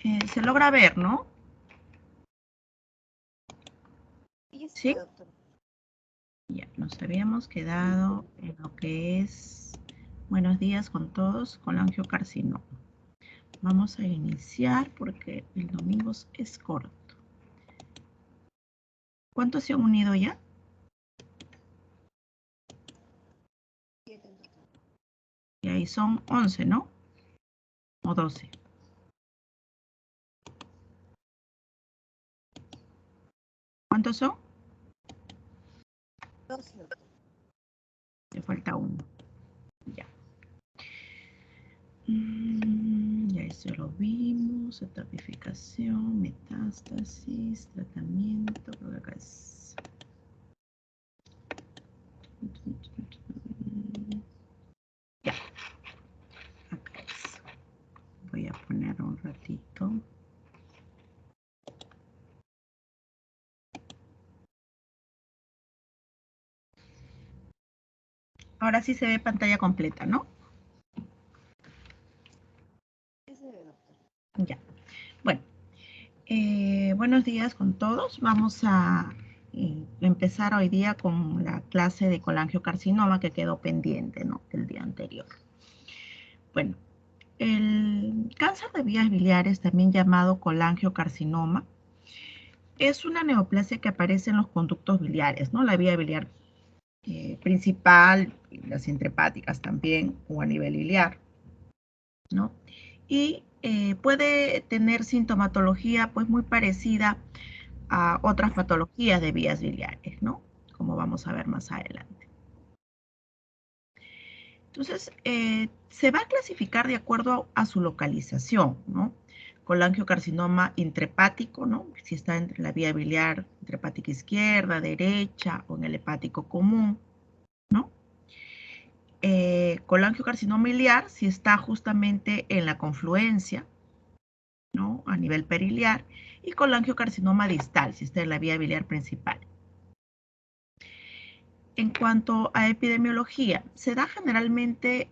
Se logra ver, ¿no? ¿Sí? Doctor. Ya, nos habíamos quedado en lo que es buenos días con todos, colangiocarcinoma. Vamos a iniciar porque el domingo es corto. ¿Cuántos se han unido ya? 7, doctor. Y ahí son 11, ¿no? O 12. ¿Cuántos son? 12, doctor. Le falta uno. Ya. Ya eso lo vimos. Etapificación, metástasis, tratamiento. Creo que acá es. Ya. Acá es. Voy a poner un ratito. Ahora sí se ve pantalla completa, ¿no? Sí se ve, doctor. Ya. Bueno. Buenos días con todos. Vamos a empezar hoy día con la clase de colangiocarcinoma que quedó pendiente, ¿no? Del día anterior. Bueno, el cáncer de vías biliares, también llamado colangiocarcinoma, es una neoplasia que aparece en los conductos biliares, ¿no? La vía biliar principal, las intrahepáticas también, o a nivel biliar, ¿no? Y puede tener sintomatología pues muy parecida a otras patologías de vías biliares, ¿no? Como vamos a ver más adelante. Entonces, se va a clasificar de acuerdo a su localización, ¿no? Colangiocarcinoma intrahepático, ¿no? Si está entre la vía biliar intrahepática izquierda, derecha o en el hepático común, ¿no? Colangiocarcinoma iliar, si está justamente en la confluencia, ¿no? A nivel periliar, y colangiocarcinoma distal, si está en la vía biliar principal. En cuanto a epidemiología, se da generalmente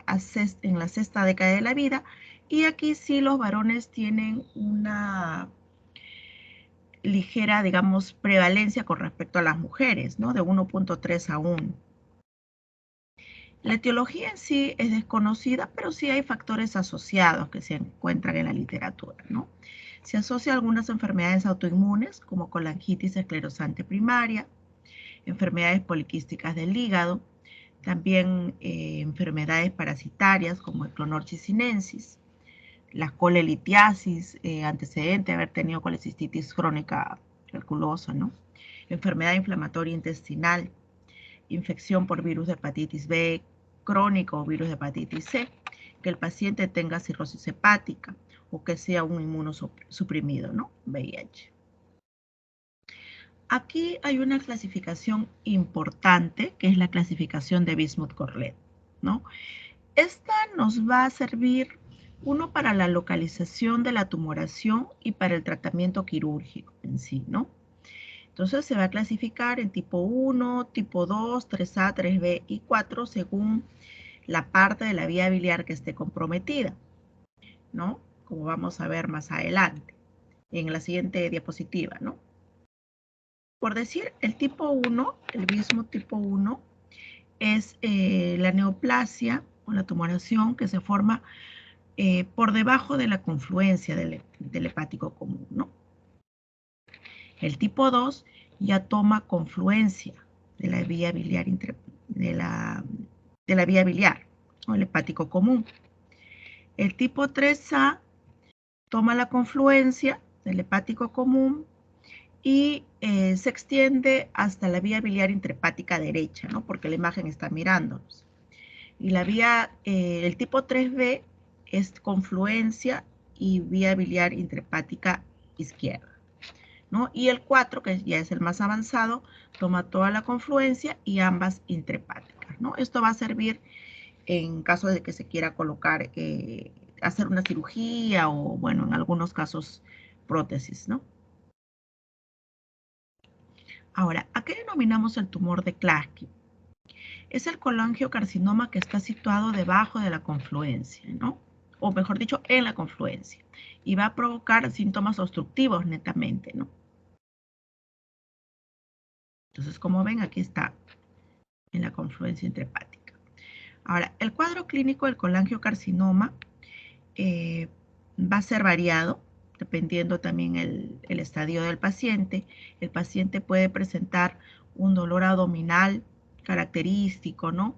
en la sexta década de la vida, y aquí sí los varones tienen una ligera, digamos, prevalencia con respecto a las mujeres, ¿no? De 1.3 a 1. La etiología en sí es desconocida, pero sí hay factores asociados que se encuentran en la literatura, ¿no? Se asocia a algunas enfermedades autoinmunes, como colangitis esclerosante primaria, enfermedades poliquísticas del hígado, también enfermedades parasitarias como el Clonorchis sinensis, la colelitiasis, antecedente de haber tenido colecistitis crónica tuberculosa, ¿no? Enfermedad inflamatoria intestinal, infección por virus de hepatitis B crónico o virus de hepatitis C, que el paciente tenga cirrosis hepática o que sea un inmunosuprimido, ¿no? VIH. Aquí hay una clasificación importante, que es la clasificación de Bismuth-Corlett, ¿no? Esta nos va a servir, uno, para la localización de la tumoración y para el tratamiento quirúrgico en sí, ¿no? Entonces se va a clasificar en tipo 1, tipo 2, 3A, 3B y 4 según la parte de la vía biliar que esté comprometida, ¿no? Como vamos a ver más adelante en la siguiente diapositiva, ¿no? Por decir, el tipo 1, el bismuth tipo 1, es la neoplasia o la tumoración que se forma por debajo de la confluencia del hepático común, ¿no? El tipo 2 ya toma confluencia de la vía biliar, de la vía biliar, o el hepático común. El tipo 3A toma la confluencia del hepático común y se extiende hasta la vía biliar intrahepática derecha, ¿no? Porque la imagen está mirándonos. Y la vía, el tipo 3B es confluencia y vía biliar intrahepática izquierda, ¿no? Y el 4, que ya es el más avanzado, toma toda la confluencia y ambas intrahepáticas, ¿no? Esto va a servir en caso de que se quiera colocar, hacer una cirugía o, bueno, en algunos casos, prótesis, ¿no? Ahora, ¿a qué denominamos el tumor de Klatskin? Es el colangiocarcinoma que está situado debajo de la confluencia, ¿no? o mejor dicho, en la confluencia. Y va a provocar síntomas obstructivos netamente, ¿no? Entonces, como ven, aquí está en la confluencia intrahepática. Ahora, el cuadro clínico del colangiocarcinoma va a ser variado, dependiendo también el estadio del paciente. El paciente puede presentar un dolor abdominal característico, ¿no?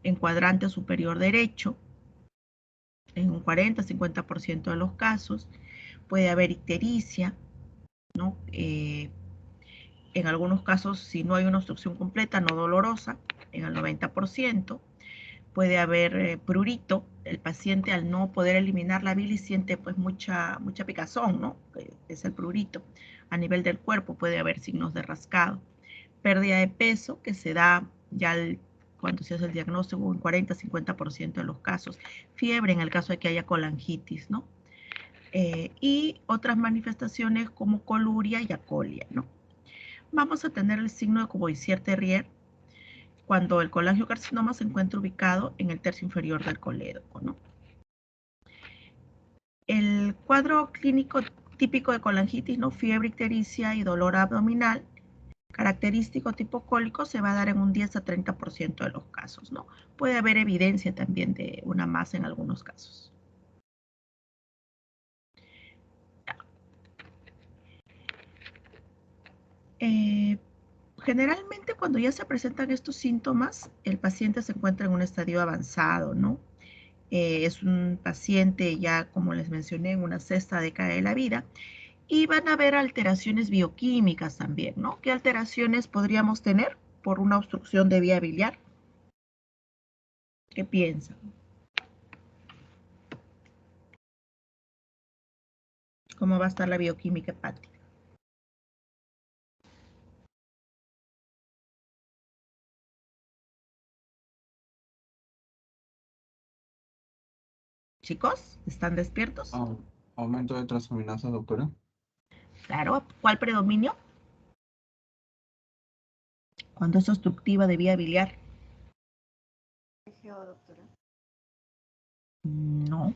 En cuadrante superior derecho, en un 40-50% de los casos. Puede haber ictericia, ¿no? En algunos casos, si no hay una obstrucción completa, no dolorosa, en el 90%. Puede haber prurito. El paciente, al no poder eliminar la bilis, siente pues mucha picazón, ¿no? Es el prurito. A nivel del cuerpo puede haber signos de rascado. Pérdida de peso, que se da ya cuando se hace el diagnóstico en 40-50% de los casos. Fiebre en el caso de que haya colangitis, ¿no? Y otras manifestaciones como coluria y acolia, ¿no? Vamos a tener el signo de Courvoisier-Terrier cuando el colangiocarcinoma se encuentra ubicado en el tercio inferior del colédoco, ¿no? El cuadro clínico típico de colangitis, ¿no? Fiebre, ictericia y dolor abdominal, característico tipo cólico, se va a dar en un 10-30% de los casos, ¿no? Puede haber evidencia también de una masa en algunos casos. Generalmente cuando ya se presentan estos síntomas, el paciente se encuentra en un estadio avanzado, ¿no? Es un paciente ya, como les mencioné, en una sexta década de la vida, y van a haber alteraciones bioquímicas también, ¿no? ¿Qué alteraciones podríamos tener por una obstrucción de vía biliar? ¿Qué piensan? ¿Cómo va a estar la bioquímica hepática? Chicos, ¿están despiertos? Aumento de transaminasas, doctora. Claro, ¿cuál predominio? Cuando es obstructiva de vía biliar. TGO, doctora. No.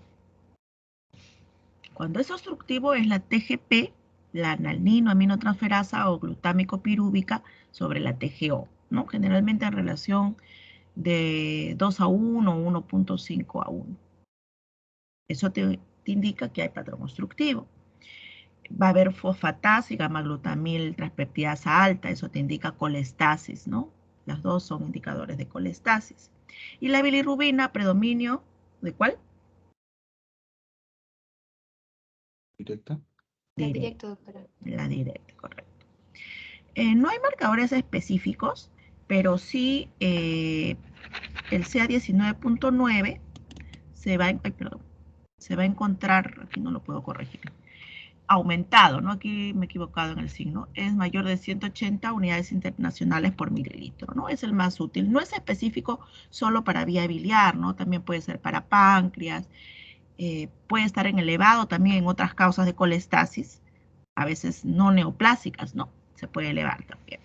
Cuando es obstructivo es la TGP, la analnino-aminotransferasa o glutámico pirúvica sobre la TGO, ¿no? Generalmente en relación de 2:1 o 1.5:1. Eso te indica que hay patrón obstructivo. Va a haber fosfatasa y gamma-glutamil transpeptidasa alta, eso te indica colestasis, ¿no? Las dos son indicadores de colestasis. Y la bilirrubina, predominio, ¿de cuál? Directa. La directa, doctora. La directa, correcto. No hay marcadores específicos, pero sí el CA19.9 se va a encontrar, aquí no lo puedo corregir, aumentado, ¿no? Aquí me he equivocado en el signo, es mayor de 180 unidades internacionales por mililitro, ¿no? Es el más útil. No es específico solo para vía biliar, ¿no? También puede ser para páncreas, puede estar en elevado también en otras causas de colestasis, a veces no neoplásicas, ¿no? Se puede elevar también.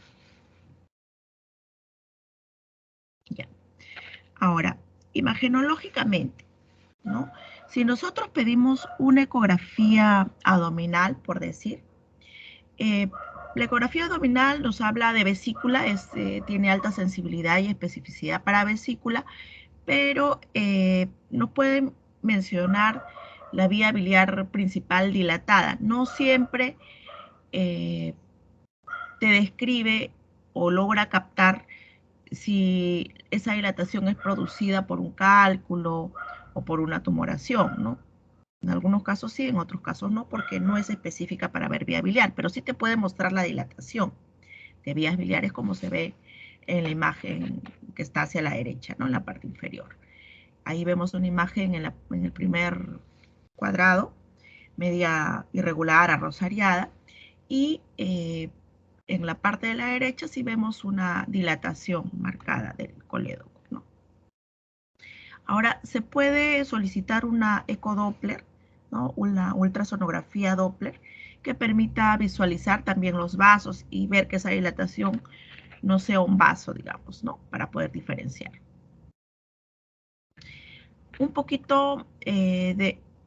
Ya. Ahora, imagenológicamente, ¿no? Si nosotros pedimos una ecografía abdominal, por decir, la ecografía abdominal nos habla de vesícula, tiene alta sensibilidad y especificidad para vesícula, pero no pueden mencionar la vía biliar principal dilatada. No siempre te describe o logra captar si esa dilatación es producida por un cálculo o por una tumoración, ¿no? En algunos casos sí, en otros casos no, porque no es específica para ver vía biliar, pero sí te puede mostrar la dilatación de vías biliares como se ve en la imagen que está hacia la derecha, ¿no? En la parte inferior. Ahí vemos una imagen en el primer cuadrado, media irregular, arrosariada, y en la parte de la derecha sí vemos una dilatación marcada del colédoco, ¿no? Ahora, se puede solicitar una ecodoppler, ¿no? Una ultrasonografía Doppler, que permita visualizar también los vasos y ver que esa dilatación no sea un vaso, digamos, ¿no? Para poder diferenciar. un poquito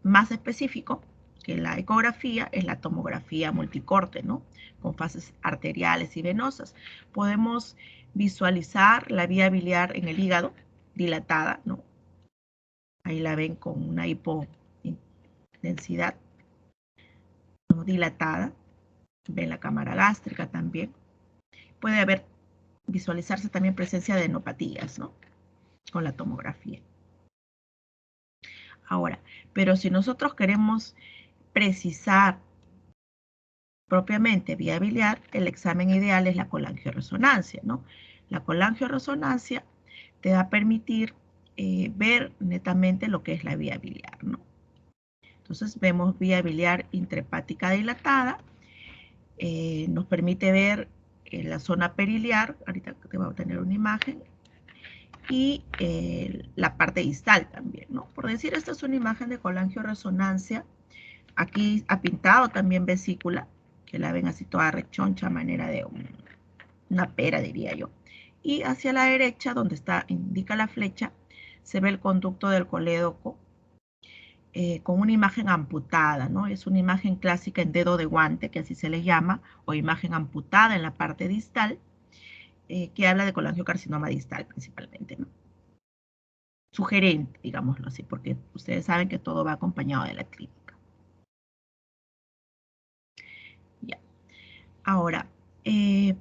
más específico que la ecografía es la tomografía multicorte, ¿no? Con fases arteriales y venosas. Podemos visualizar la vía biliar en el hígado dilatada, ¿no? Ahí la ven con una hipodensidad, ¿no? Dilatada. Ven la cámara gástrica también. Puede visualizarse también presencia de enopatías, ¿no? Con la tomografía. Ahora, pero si nosotros queremos precisar propiamente vía biliar, el examen ideal es la colangioresonancia, ¿no? La colangioresonancia te va a permitir ver netamente lo que es la vía biliar, ¿no? Entonces vemos vía biliar intrahepática dilatada, nos permite ver la zona periliar, ahorita te voy a tener una imagen, y la parte distal también, ¿no? Por decir, esta es una imagen de colangioresonancia. Aquí ha pintado también vesícula, que la ven así toda rechoncha, a manera de una pera, diría yo. Y hacia la derecha, donde indica la flecha, se ve el conducto del colédoco con una imagen amputada, ¿no? Es una imagen clásica en dedo de guante, que así se le llama, o imagen amputada en la parte distal, que habla de colangiocarcinoma distal principalmente, ¿no? Sugerente, digámoslo así, porque ustedes saben que todo va acompañado de la clínica. Ya. Ahora, ¿qué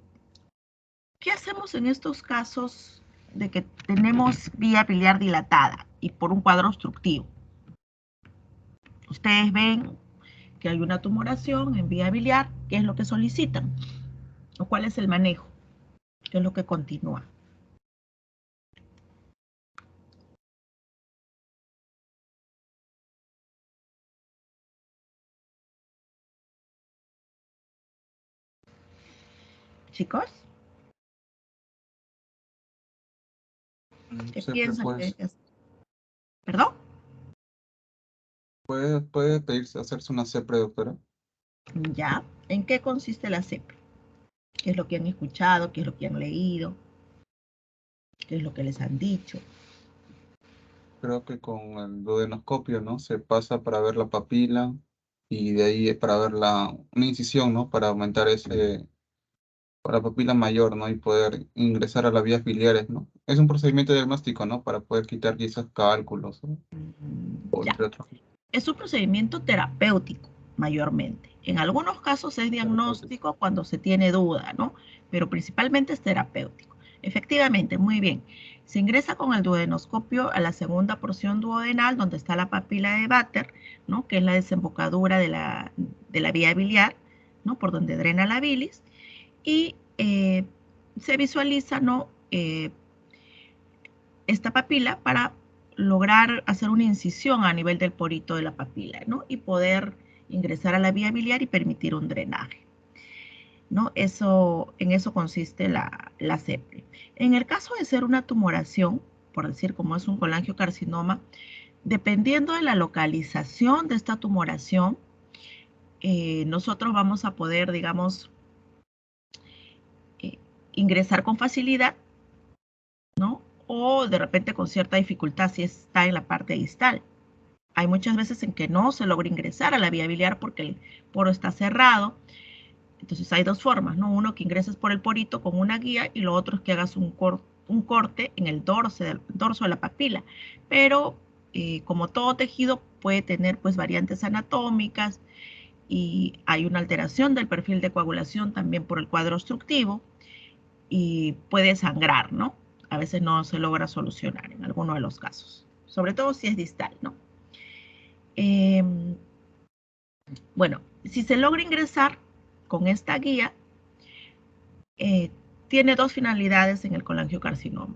hacemos en estos casos de que tenemos vía biliar dilatada y por un cuadro obstructivo? Ustedes ven que hay una tumoración en vía biliar, ¿qué es lo que solicitan? ¿O cuál es el manejo? ¿Qué es lo que continúa? Chicos, ¿qué Siempre piensan que hay pues, que hacer? ¿Perdón? puede pedirse hacerse una CEPRE, doctora. Ya. ¿En qué consiste la CEP? ¿Qué es lo que han escuchado? ¿Qué es lo que han leído? ¿Qué es lo que les han dicho? Creo que con el duodenoscopio, ¿no? Se pasa para ver la papila y de ahí para ver una incisión, ¿no? Para aumentar para la papila mayor, ¿no? Y poder ingresar a las vías biliares, ¿no? Es un procedimiento diagnóstico, ¿no? Para poder quitar quizás cálculos, ¿no? O Ya. entre otros. Es un procedimiento terapéutico, mayormente. En algunos casos es diagnóstico cuando se tiene duda, ¿no? Pero principalmente es terapéutico. Efectivamente, muy bien. Se ingresa con el duodenoscopio a la segunda porción duodenal, donde está la papila de Vater, ¿no? Que es la desembocadura de la vía biliar, ¿no? Por donde drena la bilis. Y se visualiza, ¿no? Esta papila para lograr hacer una incisión a nivel del porito de la papila, ¿no? Y poder ingresar a la vía biliar y permitir un drenaje, ¿no? En eso consiste la CEPRE. En el caso de ser una tumoración, por decir como es un colangiocarcinoma, dependiendo de la localización de esta tumoración, nosotros vamos a poder, digamos, ingresar con facilidad, ¿no? O de repente con cierta dificultad si está en la parte distal. Hay muchas veces en que no se logra ingresar a la vía biliar porque el poro está cerrado. Entonces hay dos formas, ¿no? Uno, que ingreses por el porito con una guía, y lo otro es que hagas un corte en el dorso de la papila. Pero como todo tejido puede tener pues variantes anatómicas y hay una alteración del perfil de coagulación también por el cuadro obstructivo y puede sangrar, ¿no? A veces no se logra solucionar en alguno de los casos, sobre todo si es distal, ¿no? Bueno, si se logra ingresar con esta guía, tiene dos finalidades en el colangiocarcinoma.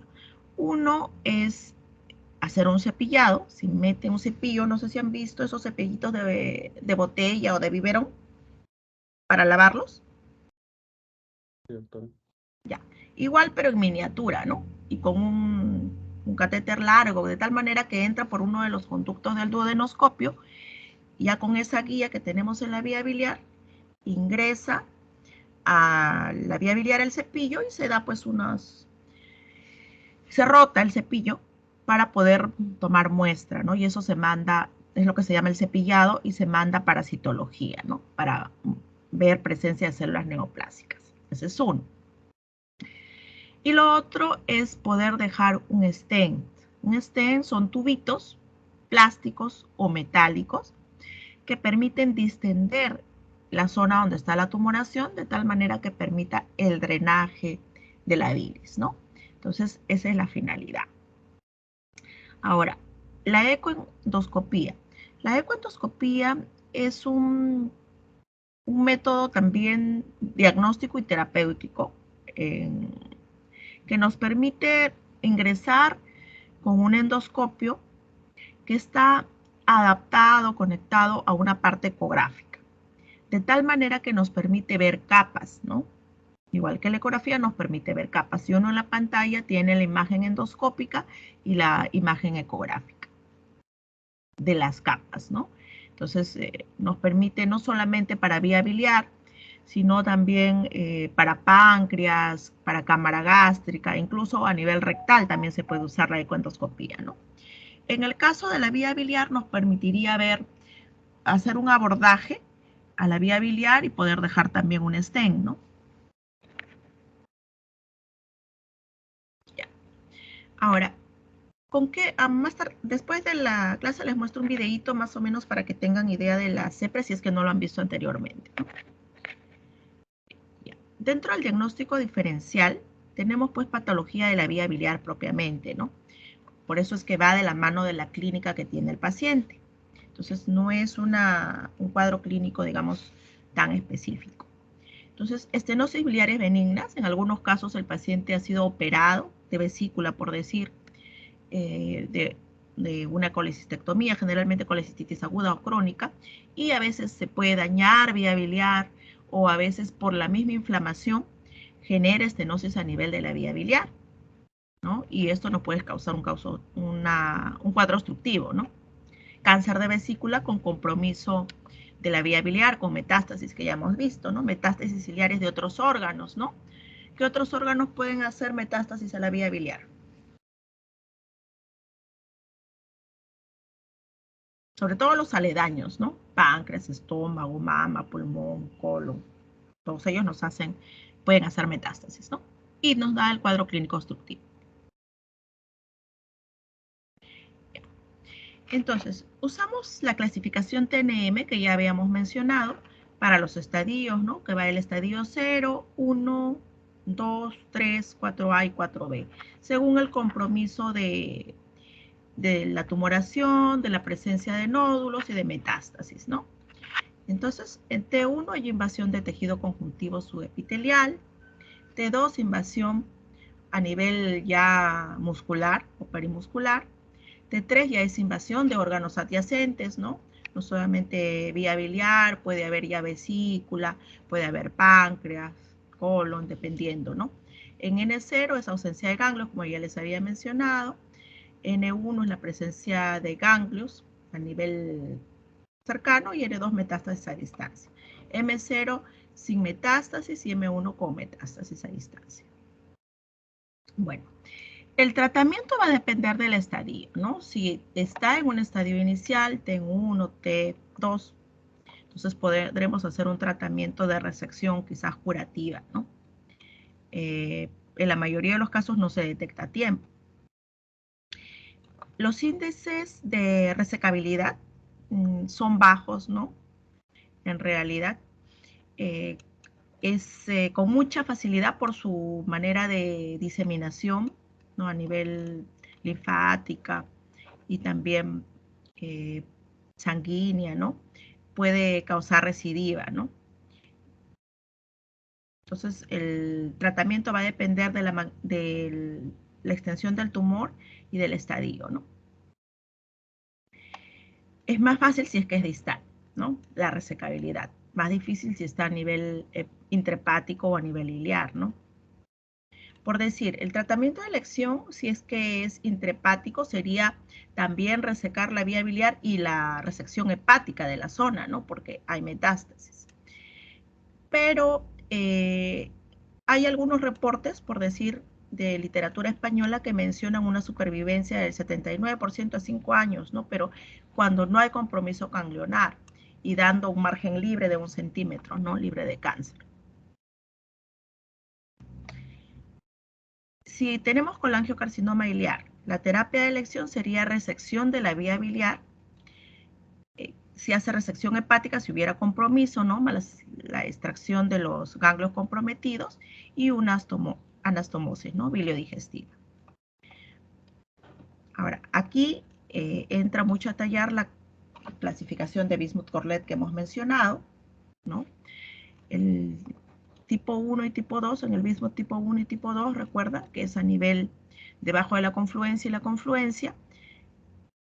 Uno es hacer un cepillado. Si mete un cepillo, no sé si han visto esos cepillitos de botella o de biberón para lavarlos. Sí, doctora. Ya, igual pero en miniatura, ¿no? Y con un catéter largo, de tal manera que entra por uno de los conductos del duodenoscopio, y ya con esa guía que tenemos en la vía biliar, ingresa a la vía biliar el cepillo y se da pues se rota el cepillo para poder tomar muestra, ¿no? Y eso se manda, es lo que se llama el cepillado y se manda para citología, ¿no? Para ver presencia de células neoplásicas. Ese es uno. Y lo otro es poder dejar un stent. Un stent son tubitos plásticos o metálicos que permiten distender la zona donde está la tumoración de tal manera que permita el drenaje de la bilis, ¿no? Entonces, esa es la finalidad. Ahora, la ecoendoscopía. La ecoendoscopía es un método también diagnóstico y terapéutico que nos permite ingresar con un endoscopio que está adaptado, conectado a una parte ecográfica, de tal manera que nos permite ver capas, ¿no? Igual que la ecografía nos permite ver capas. Si uno en la pantalla tiene la imagen endoscópica y la imagen ecográfica de las capas, ¿no? Entonces, nos permite no solamente para vía biliar, sino también para páncreas, para cámara gástrica, incluso a nivel rectal también se puede usar la ecoendoscopía, ¿no? En el caso de la vía biliar nos permitiría hacer un abordaje a la vía biliar y poder dejar también un stent, ¿no? Ya. Ahora, después de la clase les muestro un videíto más o menos para que tengan idea de la CEPRE si es que no lo han visto anteriormente, ¿no? Ya. Dentro del diagnóstico diferencial tenemos pues patología de la vía biliar propiamente, ¿no? Por eso es que va de la mano de la clínica que tiene el paciente. Entonces, no es un cuadro clínico, digamos, tan específico. Entonces, estenosis biliares benignas, en algunos casos el paciente ha sido operado de vesícula, por decir, de una colecistectomía, generalmente colecistitis aguda o crónica, y a veces se puede dañar vía biliar o a veces por la misma inflamación genera estenosis a nivel de la vía biliar, ¿no? Y esto nos puede causar un cuadro obstructivo, ¿no? Cáncer de vesícula con compromiso de la vía biliar, con metástasis que ya hemos visto, ¿no? Metástasis ciliares de otros órganos, ¿no? ¿Qué otros órganos pueden hacer metástasis a la vía biliar? Sobre todo los aledaños, ¿no? Páncreas, estómago, mama, pulmón, colon. Todos ellos pueden hacer metástasis, ¿no? Y nos da el cuadro clínico obstructivo. Entonces, usamos la clasificación TNM que ya habíamos mencionado para los estadios, ¿no? Que va el estadio 0, 1, 2, 3, 4A y 4B, según el compromiso de la tumoración, de la presencia de nódulos y de metástasis, ¿no? Entonces, en T1 hay invasión de tejido conjuntivo subepitelial, T2 invasión a nivel ya muscular o perimuscular, T3 ya es invasión de órganos adyacentes, ¿no? No solamente vía biliar, puede haber ya vesícula, puede haber páncreas, colon, dependiendo, ¿no? En N0 es ausencia de ganglios, como ya les había mencionado. N1 es la presencia de ganglios a nivel cercano y N2 metástasis a distancia. M0 sin metástasis y M1 con metástasis a distancia. Bueno, el tratamiento va a depender del estadio, ¿no? Si está en un estadio inicial, T1, T2, entonces podremos hacer un tratamiento de resección quizás curativa, ¿no? En la mayoría de los casos no se detecta a tiempo. Los índices de resecabilidad son bajos, ¿no? En realidad, es con mucha facilidad por su manera de diseminación, ¿no? A nivel linfática y también sanguínea, ¿no? Puede causar recidiva, ¿no? Entonces, el tratamiento va a depender de la extensión del tumor y del estadio, ¿no? Es más fácil si es que es distal, ¿no? La resecabilidad. Más difícil si está a nivel intrahepático o a nivel iliar, ¿no? Por decir, el tratamiento de elección, si es que es intrahepático, sería también resecar la vía biliar y la resección hepática de la zona, ¿no? Porque hay metástasis. Pero hay algunos reportes, por decir, de literatura española que mencionan una supervivencia del 79% a 5 años, ¿no? Pero cuando no hay compromiso ganglionar y dando un margen libre de 1 centímetro, ¿no? Libre de cáncer. Si tenemos colangiocarcinoma biliar, la terapia de elección sería resección de la vía biliar. Se hace resección hepática si hubiera compromiso, ¿no? La extracción de los ganglios comprometidos y una anastomosis, ¿no? Biliodigestiva. Ahora, aquí entra mucho a tallar la clasificación de Bismuth-Corlett que hemos mencionado, ¿no? El tipo 1 y tipo 2, en el Bismuth tipo 1 y tipo 2, recuerda que es a nivel debajo de la confluencia y la confluencia.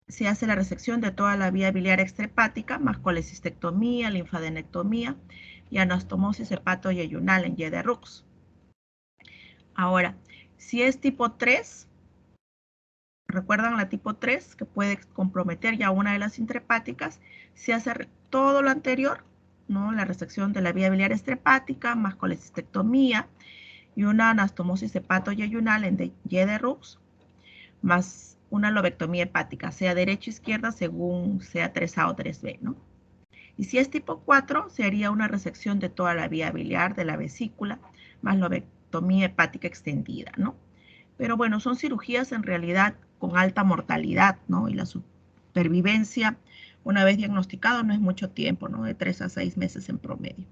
Se hace la resección de toda la vía biliar extrahepática, más colecistectomía, linfadenectomía y anastomosis hepatoyeyunal en Y de Rux. Ahora, si es tipo 3, ¿recuerdan la tipo 3 que puede comprometer ya una de las intrahepáticas? Se hace todo lo anterior, ¿no? La resección de la vía biliar extrahepática, más colecistectomía y una anastomosis hepatoyeyunal en Y de Rux, más una lobectomía hepática, sea derecha o izquierda, según sea 3A o 3B, ¿no? Y si es tipo 4, se haría una resección de toda la vía biliar de la vesícula, más lobectomía hepática extendida, ¿no? Pero bueno, son cirugías en realidad con alta mortalidad, ¿no? Y la supervivencia, una vez diagnosticado, no es mucho tiempo, ¿no? De 3 a 6 meses en promedio.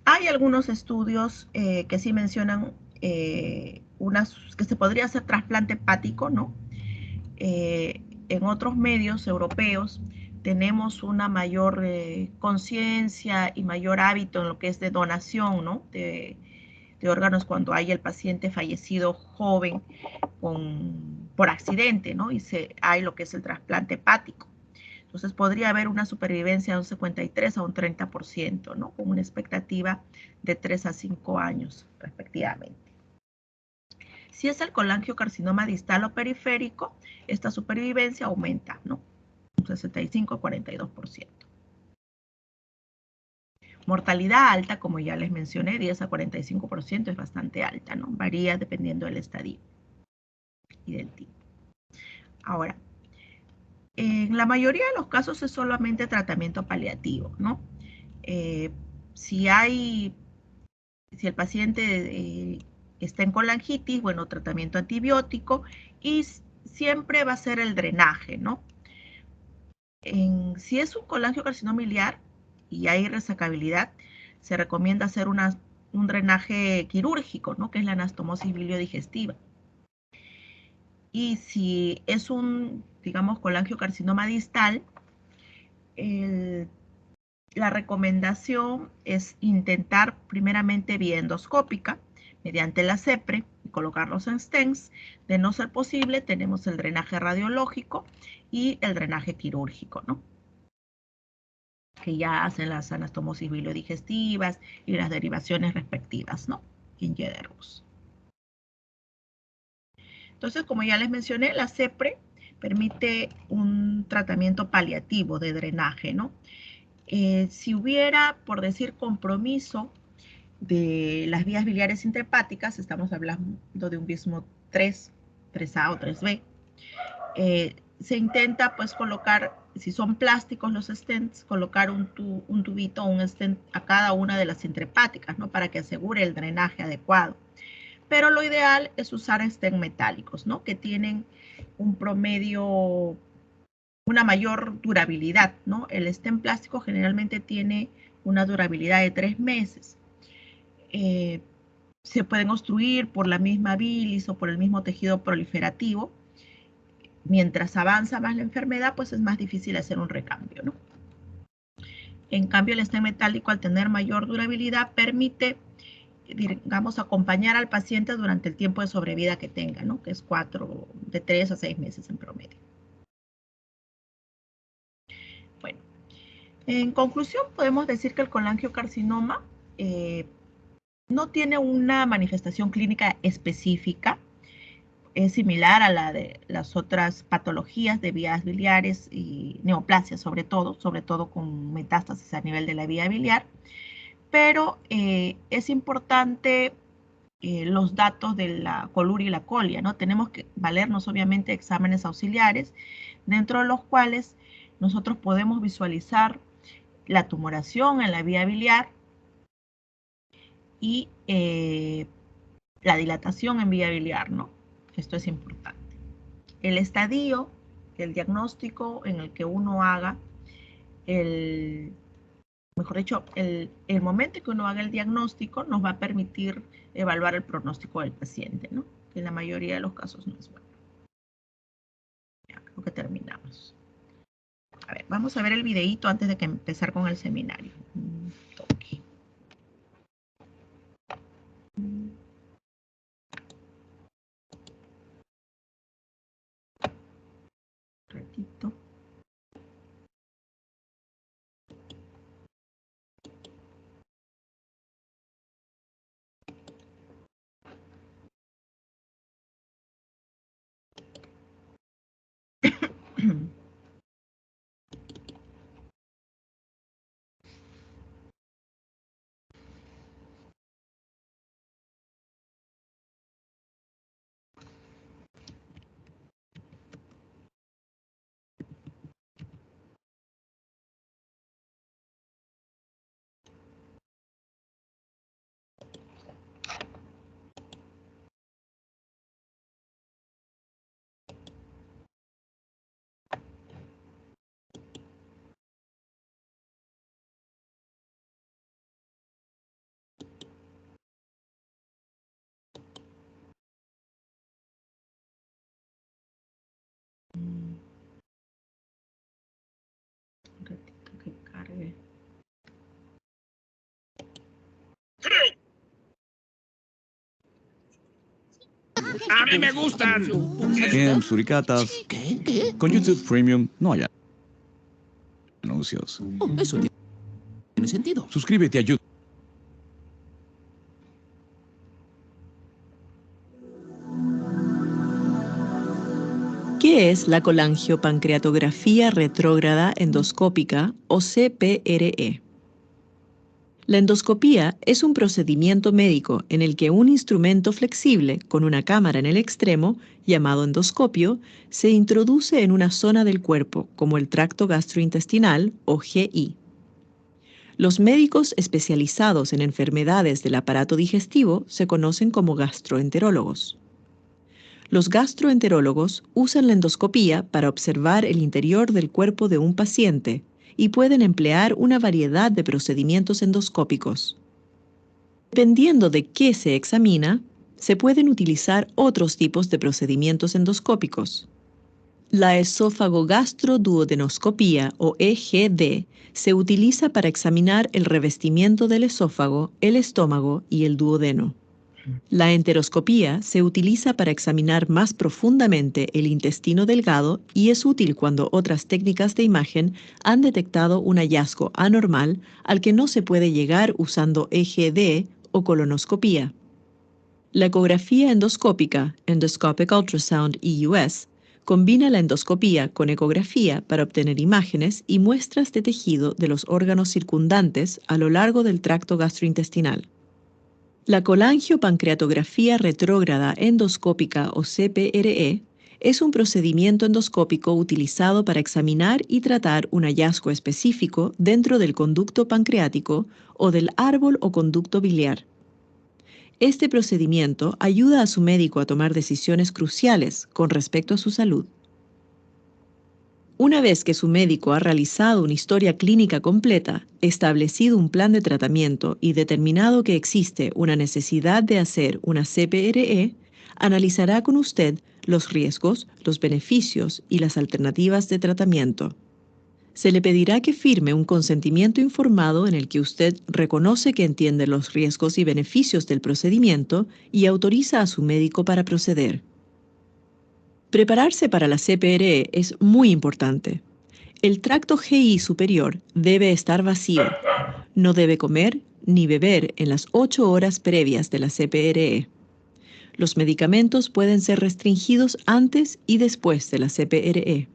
Hay algunos estudios que sí mencionan que se podría hacer trasplante hepático, ¿no? En otros medios europeos tenemos una mayor conciencia y mayor hábito en lo que es de donación, ¿no? De órganos cuando hay el paciente fallecido joven por accidente, ¿no? Y hay lo que es el trasplante hepático. Entonces podría haber una supervivencia de un 53 a un 30%, ¿no? Con una expectativa de 3 a 5 años respectivamente. Si es el colangiocarcinoma distal o periférico, esta supervivencia aumenta, ¿no? Un 65 a 42%. Mortalidad alta, como ya les mencioné, 10 a 45% es bastante alta, ¿no? Varía dependiendo del estadio y del tipo. Ahora, en la mayoría de los casos es solamente tratamiento paliativo, ¿no? Si el paciente está en colangitis, bueno, tratamiento antibiótico y siempre va a ser el drenaje, ¿no? Si es un colangiocarcinoma biliar y hay resecabilidad, se recomienda hacer un drenaje quirúrgico, ¿no? Que es la anastomosis biliodigestiva. Y si es un, digamos, colangiocarcinoma distal, la recomendación es intentar primeramente vía endoscópica, mediante la CEPRE, y colocarlos en stents. De no ser posible, tenemos el drenaje radiológico y el drenaje quirúrgico, ¿no? Que ya hacen las anastomosis biliodigestivas y las derivaciones respectivas, ¿no? En Y de Rux. Entonces, como ya les mencioné, la CEPRE permite un tratamiento paliativo de drenaje, ¿no? Si hubiera, por decir, compromiso de las vías biliares intrahepáticas, estamos hablando de un Bismuth 3, 3A o 3B, se intenta pues colocar, si son plásticos los stents, colocar un tubito o un stent a cada una de las intrahepáticas, ¿no? Para que asegure el drenaje adecuado. Pero lo ideal es usar stents metálicos, ¿no? Que tienen un promedio, una mayor durabilidad, ¿no? El stent plástico generalmente tiene una durabilidad de 3 meses. Se pueden obstruir por la misma bilis o por el mismo tejido proliferativo. Mientras avanza más la enfermedad, pues es más difícil hacer un recambio, ¿no? En cambio, el stent metálico, al tener mayor durabilidad, permite, digamos, acompañar al paciente durante el tiempo de sobrevida que tenga, ¿no? Que es de 3 a 6 meses en promedio. Bueno, en conclusión, podemos decir que el colangiocarcinoma no tiene una manifestación clínica específica. Es similar a la de las otras patologías de vías biliares y neoplasias, sobre todo con metástasis a nivel de la vía biliar, pero es importante los datos de la coluria y la colia, ¿no? Tenemos que valernos obviamente de exámenes auxiliares, dentro de los cuales nosotros podemos visualizar la tumoración en la vía biliar y la dilatación en vía biliar, ¿no? Esto es importante. El estadio, el diagnóstico en el que uno haga mejor dicho, el momento que uno haga el diagnóstico nos va a permitir evaluar el pronóstico del paciente, ¿no? Que en la mayoría de los casos no es bueno. Ya, creo que terminamos. A ver, vamos a ver el videíto antes de que empezar con el seminario. Toque. Un ratito. Un ratito que cargue. ¡A mí me gustan! En Suricatas, ¿Qué? con YouTube Premium no hay anuncios. Oh, eso tiene sentido. Suscríbete a YouTube. ¿Qué es la colangiopancreatografía retrógrada endoscópica o CPRE? La endoscopía es un procedimiento médico en el que un instrumento flexible con una cámara en el extremo, llamado endoscopio, se introduce en una zona del cuerpo, como el tracto gastrointestinal o GI. Los médicos especializados en enfermedades del aparato digestivo se conocen como gastroenterólogos. Los gastroenterólogos usan la endoscopía para observar el interior del cuerpo de un paciente y pueden emplear una variedad de procedimientos endoscópicos. Dependiendo de qué se examina, se pueden utilizar otros tipos de procedimientos endoscópicos. La esófago-gastroduodenoscopía o EGD se utiliza para examinar el revestimiento del esófago, el estómago y el duodeno. La enteroscopía se utiliza para examinar más profundamente el intestino delgado y es útil cuando otras técnicas de imagen han detectado un hallazgo anormal al que no se puede llegar usando EGD o colonoscopía. La ecografía endoscópica, Endoscopic Ultrasound EUS, combina la endoscopía con ecografía para obtener imágenes y muestras de tejido de los órganos circundantes a lo largo del tracto gastrointestinal. La colangiopancreatografía retrógrada endoscópica o CPRE es un procedimiento endoscópico utilizado para examinar y tratar un hallazgo específico dentro del conducto pancreático o del árbol o conducto biliar. Este procedimiento ayuda a su médico a tomar decisiones cruciales con respecto a su salud. Una vez que su médico ha realizado una historia clínica completa, establecido un plan de tratamiento y determinado que existe una necesidad de hacer una CPRE, analizará con usted los riesgos, los beneficios y las alternativas de tratamiento. Se le pedirá que firme un consentimiento informado en el que usted reconoce que entiende los riesgos y beneficios del procedimiento y autoriza a su médico para proceder. Prepararse para la CPRE es muy importante. El tracto GI superior debe estar vacío. No debe comer ni beber en las 8 horas previas de la CPRE. Los medicamentos pueden ser restringidos antes y después de la CPRE.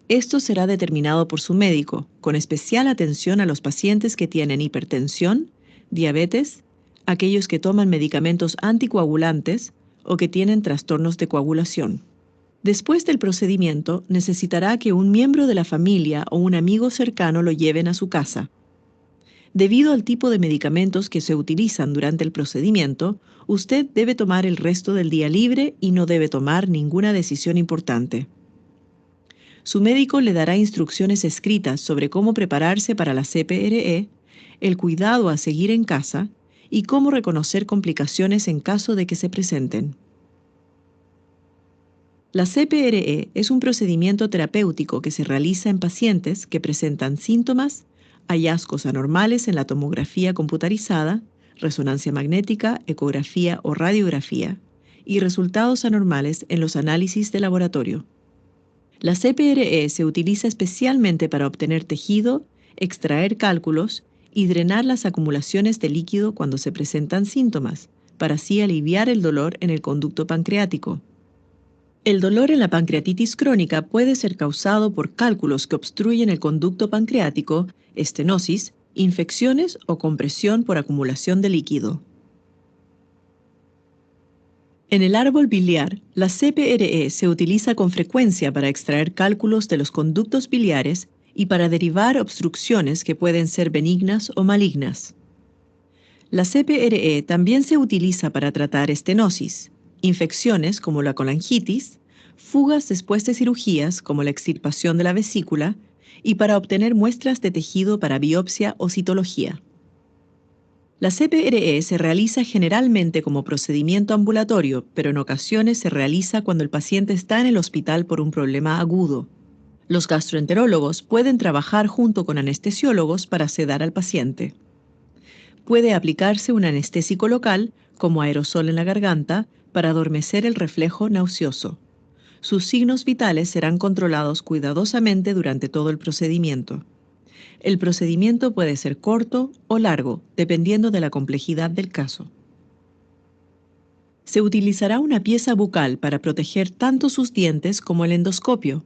Esto será determinado por su médico, con especial atención a los pacientes que tienen hipertensión, diabetes, aquellos que toman medicamentos anticoagulantes o que tienen trastornos de coagulación. Después del procedimiento, necesitará que un miembro de la familia o un amigo cercano lo lleven a su casa. Debido al tipo de medicamentos que se utilizan durante el procedimiento, usted debe tomar el resto del día libre y no debe tomar ninguna decisión importante. Su médico le dará instrucciones escritas sobre cómo prepararse para la CPRE, el cuidado a seguir en casa y cómo reconocer complicaciones en caso de que se presenten. La CPRE es un procedimiento terapéutico que se realiza en pacientes que presentan síntomas, hallazgos anormales en la tomografía computarizada, resonancia magnética, ecografía o radiografía, y resultados anormales en los análisis de laboratorio. La CPRE se utiliza especialmente para obtener tejido, extraer cálculos y drenar las acumulaciones de líquido cuando se presentan síntomas, para así aliviar el dolor en el conducto pancreático. El dolor en la pancreatitis crónica puede ser causado por cálculos que obstruyen el conducto pancreático, estenosis, infecciones o compresión por acumulación de líquido. En el árbol biliar, la CPRE se utiliza con frecuencia para extraer cálculos de los conductos biliares y para derivar obstrucciones que pueden ser benignas o malignas. La CPRE también se utiliza para tratar estenosis, infecciones como la colangitis, fugas después de cirugías como la extirpación de la vesícula y para obtener muestras de tejido para biopsia o citología. La CPRE se realiza generalmente como procedimiento ambulatorio, pero en ocasiones se realiza cuando el paciente está en el hospital por un problema agudo. Los gastroenterólogos pueden trabajar junto con anestesiólogos para sedar al paciente. Puede aplicarse un anestésico local, como aerosol en la garganta, para adormecer el reflejo nauseoso. Sus signos vitales serán controlados cuidadosamente durante todo el procedimiento. El procedimiento puede ser corto o largo, dependiendo de la complejidad del caso. Se utilizará una pieza bucal para proteger tanto sus dientes como el endoscopio.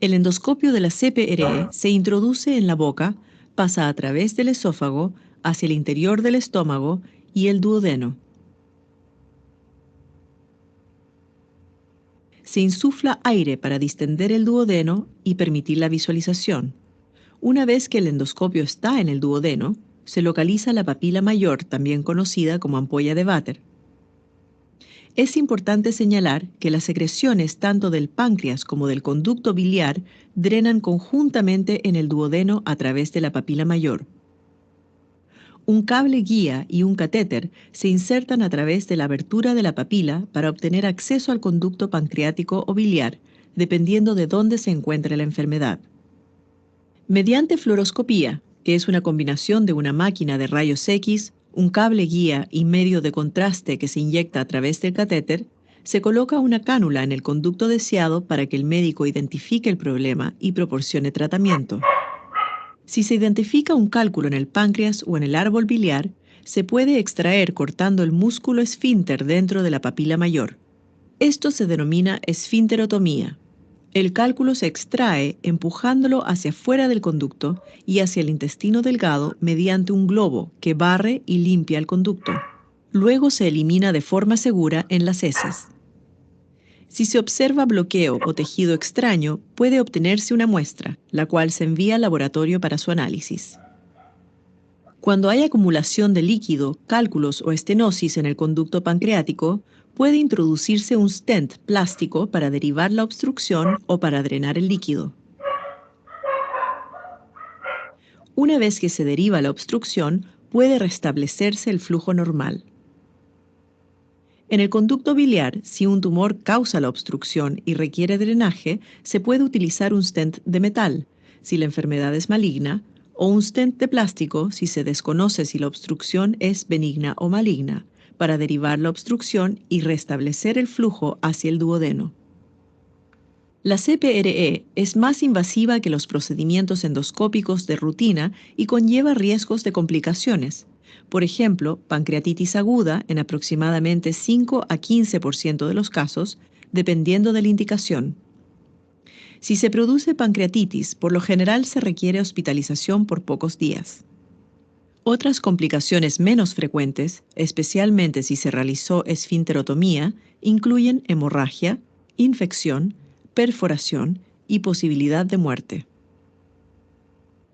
El endoscopio de la CPRE se introduce en la boca, pasa a través del esófago, hacia el interior del estómago y el duodeno. Se insufla aire para distender el duodeno y permitir la visualización. Una vez que el endoscopio está en el duodeno, se localiza la papila mayor, también conocida como ampolla de Vater. Es importante señalar que las secreciones tanto del páncreas como del conducto biliar drenan conjuntamente en el duodeno a través de la papila mayor. Un cable guía y un catéter se insertan a través de la abertura de la papila para obtener acceso al conducto pancreático o biliar, dependiendo de dónde se encuentre la enfermedad. Mediante fluoroscopía, que es una combinación de una máquina de rayos X, un cable guía y medio de contraste que se inyecta a través del catéter, se coloca una cánula en el conducto deseado para que el médico identifique el problema y proporcione tratamiento. Si se identifica un cálculo en el páncreas o en el árbol biliar, se puede extraer cortando el músculo esfínter dentro de la papila mayor. Esto se denomina esfínterotomía. El cálculo se extrae empujándolo hacia fuera del conducto y hacia el intestino delgado mediante un globo que barre y limpia el conducto. Luego se elimina de forma segura en las heces. Si se observa bloqueo o tejido extraño, puede obtenerse una muestra, la cual se envía al laboratorio para su análisis. Cuando hay acumulación de líquido, cálculos o estenosis en el conducto pancreático, puede introducirse un stent plástico para derivar la obstrucción o para drenar el líquido. Una vez que se deriva la obstrucción, puede restablecerse el flujo normal. En el conducto biliar, si un tumor causa la obstrucción y requiere drenaje, se puede utilizar un stent de metal, si la enfermedad es maligna, o un stent de plástico si se desconoce si la obstrucción es benigna o maligna, para derivar la obstrucción y restablecer el flujo hacia el duodeno. La CPRE es más invasiva que los procedimientos endoscópicos de rutina y conlleva riesgos de complicaciones. Por ejemplo, pancreatitis aguda en aproximadamente 5 a 15% de los casos, dependiendo de la indicación. Si se produce pancreatitis, por lo general se requiere hospitalización por pocos días. Otras complicaciones menos frecuentes, especialmente si se realizó esfinterotomía, incluyen hemorragia, infección, perforación y posibilidad de muerte.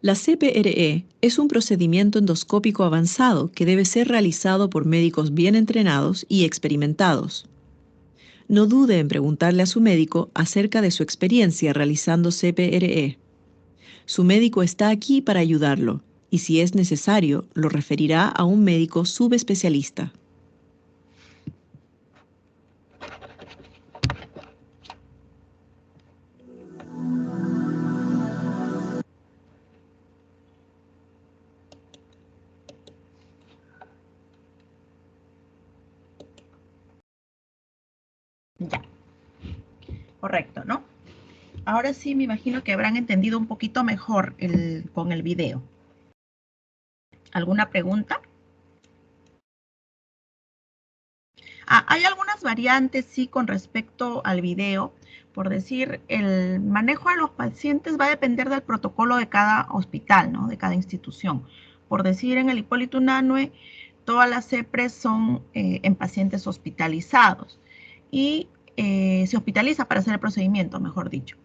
La CPRE es un procedimiento endoscópico avanzado que debe ser realizado por médicos bien entrenados y experimentados. No dude en preguntarle a su médico acerca de su experiencia realizando CPRE. Su médico está aquí para ayudarlo y si es necesario, lo referirá a un médico subespecialista. Ya, correcto, ¿no? Ahora sí me imagino que habrán entendido un poquito mejor con el video. ¿Alguna pregunta? Hay algunas variantes, sí, con respecto al video. Por decir, el manejo a los pacientes va a depender del protocolo de cada hospital, ¿no? De cada institución. Por decir, en el Hipólito Unanue, todas las CEPRES son en pacientes hospitalizados. Y se hospitaliza para hacer el procedimiento, mejor dicho.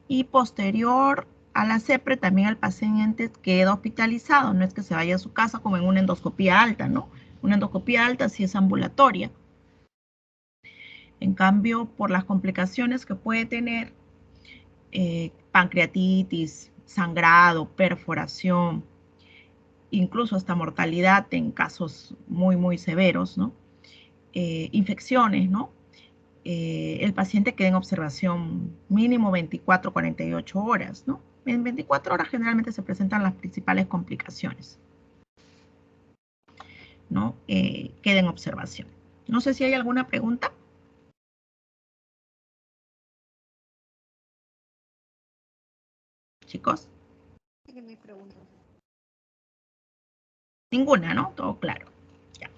Y posterior a la CEPRE, también el paciente queda hospitalizado. No es que se vaya a su casa como en una endoscopía alta, ¿no? Una endoscopía alta sí es ambulatoria. En cambio, por las complicaciones que puede tener, pancreatitis, sangrado, perforación, incluso hasta mortalidad en casos muy, muy severos, ¿no? Infecciones, ¿no? El paciente queda en observación mínimo 24, 48 horas, ¿no? En 24 horas generalmente se presentan las principales complicaciones, ¿no? Queda en observación. No sé si hay alguna pregunta. Chicos. Ninguna, ¿no? Todo claro. Ya.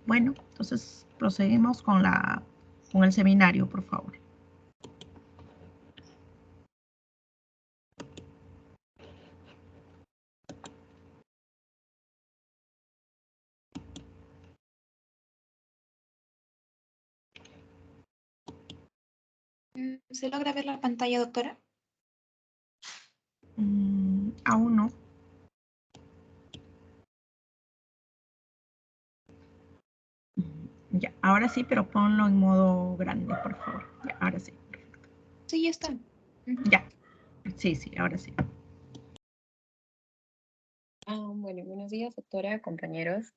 Bueno, entonces proseguimos con el seminario, por favor. ¿Se logra ver la pantalla, doctora? Aún no. Ya, ahora sí, pero ponlo en modo grande, por favor. Ya, ahora sí. Sí, ya está. Ya. Sí, ahora sí. Bueno, buenos días, doctora, compañeros.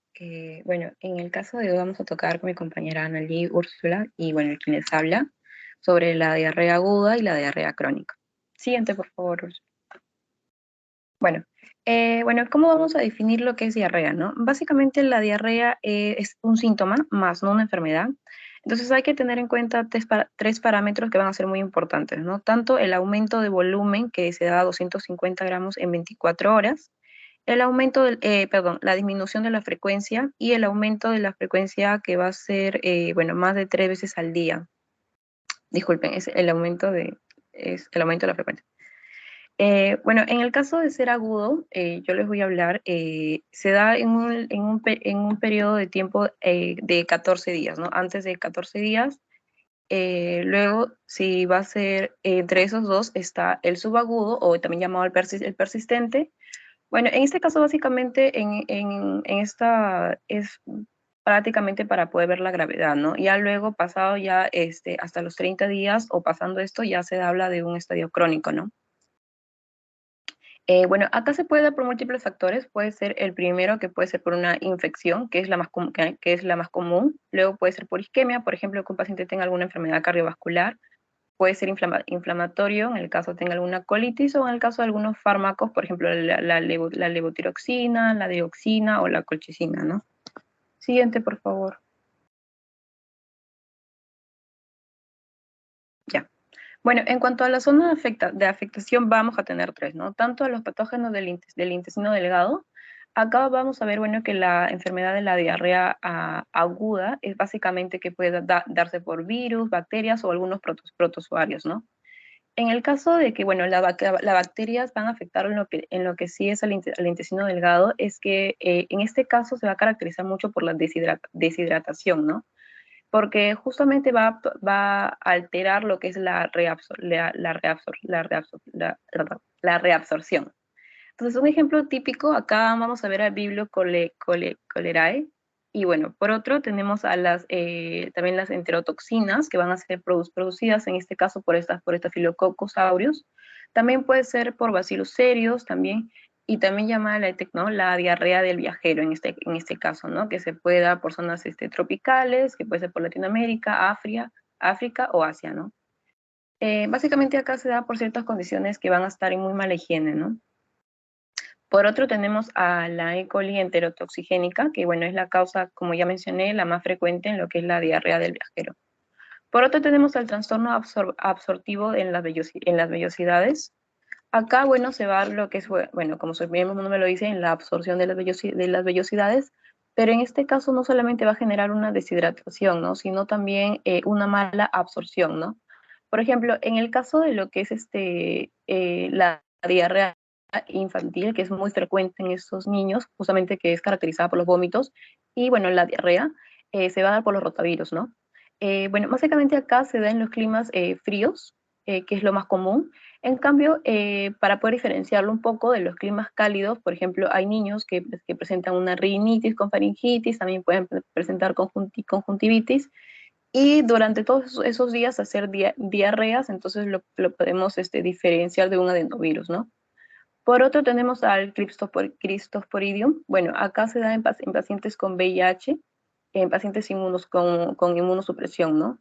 Bueno, en el caso de hoy vamos a tocar con mi compañera Annalí Úrsula y, bueno, quien les habla sobre la diarrea aguda y la diarrea crónica. Siguiente, por favor, Úrsula. Bueno, ¿cómo vamos a definir lo que es diarrea, no? Básicamente la diarrea es un síntoma más no una enfermedad. Entonces hay que tener en cuenta tres parámetros que van a ser muy importantes, ¿no? Tanto el aumento de volumen, que se da a 250 gramos en 24 horas, el aumento la disminución de la frecuencia y el aumento de la frecuencia que va a ser, más de 3 veces al día. Disculpen, es el aumento de la frecuencia. Bueno, en el caso de ser agudo, yo les voy a hablar, se da en un periodo de tiempo de 14 días, ¿no? Antes de 14 días. Luego, si va a ser entre esos dos, está el subagudo, o también llamado el persistente. Bueno, en este caso, básicamente, en esta es prácticamente para poder ver la gravedad, ¿no? Ya luego, pasado ya hasta los 30 días o pasando esto, ya se habla de un estadio crónico, ¿no? Bueno, acá se puede dar por múltiples factores. Puede ser el primero, que puede ser por una infección, que es la más común. Luego puede ser por isquemia, por ejemplo, que un paciente tenga alguna enfermedad cardiovascular. Puede ser inflamatorio, en el caso tenga alguna colitis, o en el caso de algunos fármacos, por ejemplo, la levotiroxina, la dioxina o la colchicina, ¿no? Siguiente, por favor. Ya. Bueno, en cuanto a la zona de afectación, vamos a tener tres, ¿no? Tanto a los patógenos del intestino delgado. Acá vamos a ver, bueno, que la enfermedad de la diarrea aguda es básicamente que puede darse por virus, bacterias o algunos protozoarios, ¿no? En el caso de que, bueno, las bacterias van a afectar en lo que sí es al intestino delgado, es que en este caso se va a caracterizar mucho por la deshidratación, ¿no? Porque justamente va a alterar lo que es la reabsorción. Entonces, un ejemplo típico, acá vamos a ver al Vibrio cholerae, y bueno, por otro tenemos a también las enterotoxinas que van a ser producidas, en este caso por Staphylococcus aureus. También puede ser por Bacillus cereus también, y también llamada la diarrea del viajero en este caso, ¿no? Que se puede dar por zonas tropicales, que puede ser por Latinoamérica, África o Asia, ¿no? Básicamente acá se da por ciertas condiciones que van a estar en muy mala higiene, ¿no? Por otro tenemos a la E. coli enterotoxigénica, que bueno, es la causa, como ya mencioné, la más frecuente en lo que es la diarrea del viajero. Por otro tenemos el trastorno absortivo en las vellosidades. Acá, bueno, se va lo que es, bueno, como su mismo nombre lo dice, en la absorción de las vellosidades, pero en este caso no solamente va a generar una deshidratación, ¿no? Sino también una mala absorción, ¿no? Por ejemplo, en el caso de lo que es la diarrea infantil, que es muy frecuente en estos niños, justamente que es caracterizada por los vómitos, y bueno, la diarrea se va a dar por los rotavirus, ¿no? Bueno, básicamente acá se da en los climas fríos, que es lo más común. En cambio, para poder diferenciarlo un poco de los climas cálidos, por ejemplo, hay niños que presentan una rinitis con faringitis, también pueden presentar conjuntivitis, y durante todos esos días hacer diarreas, entonces lo podemos diferenciar de un adenovirus, ¿no? Por otro tenemos al Cryptosporidium. Bueno, acá se da en pacientes con VIH, en pacientes con inmunosupresión, ¿no?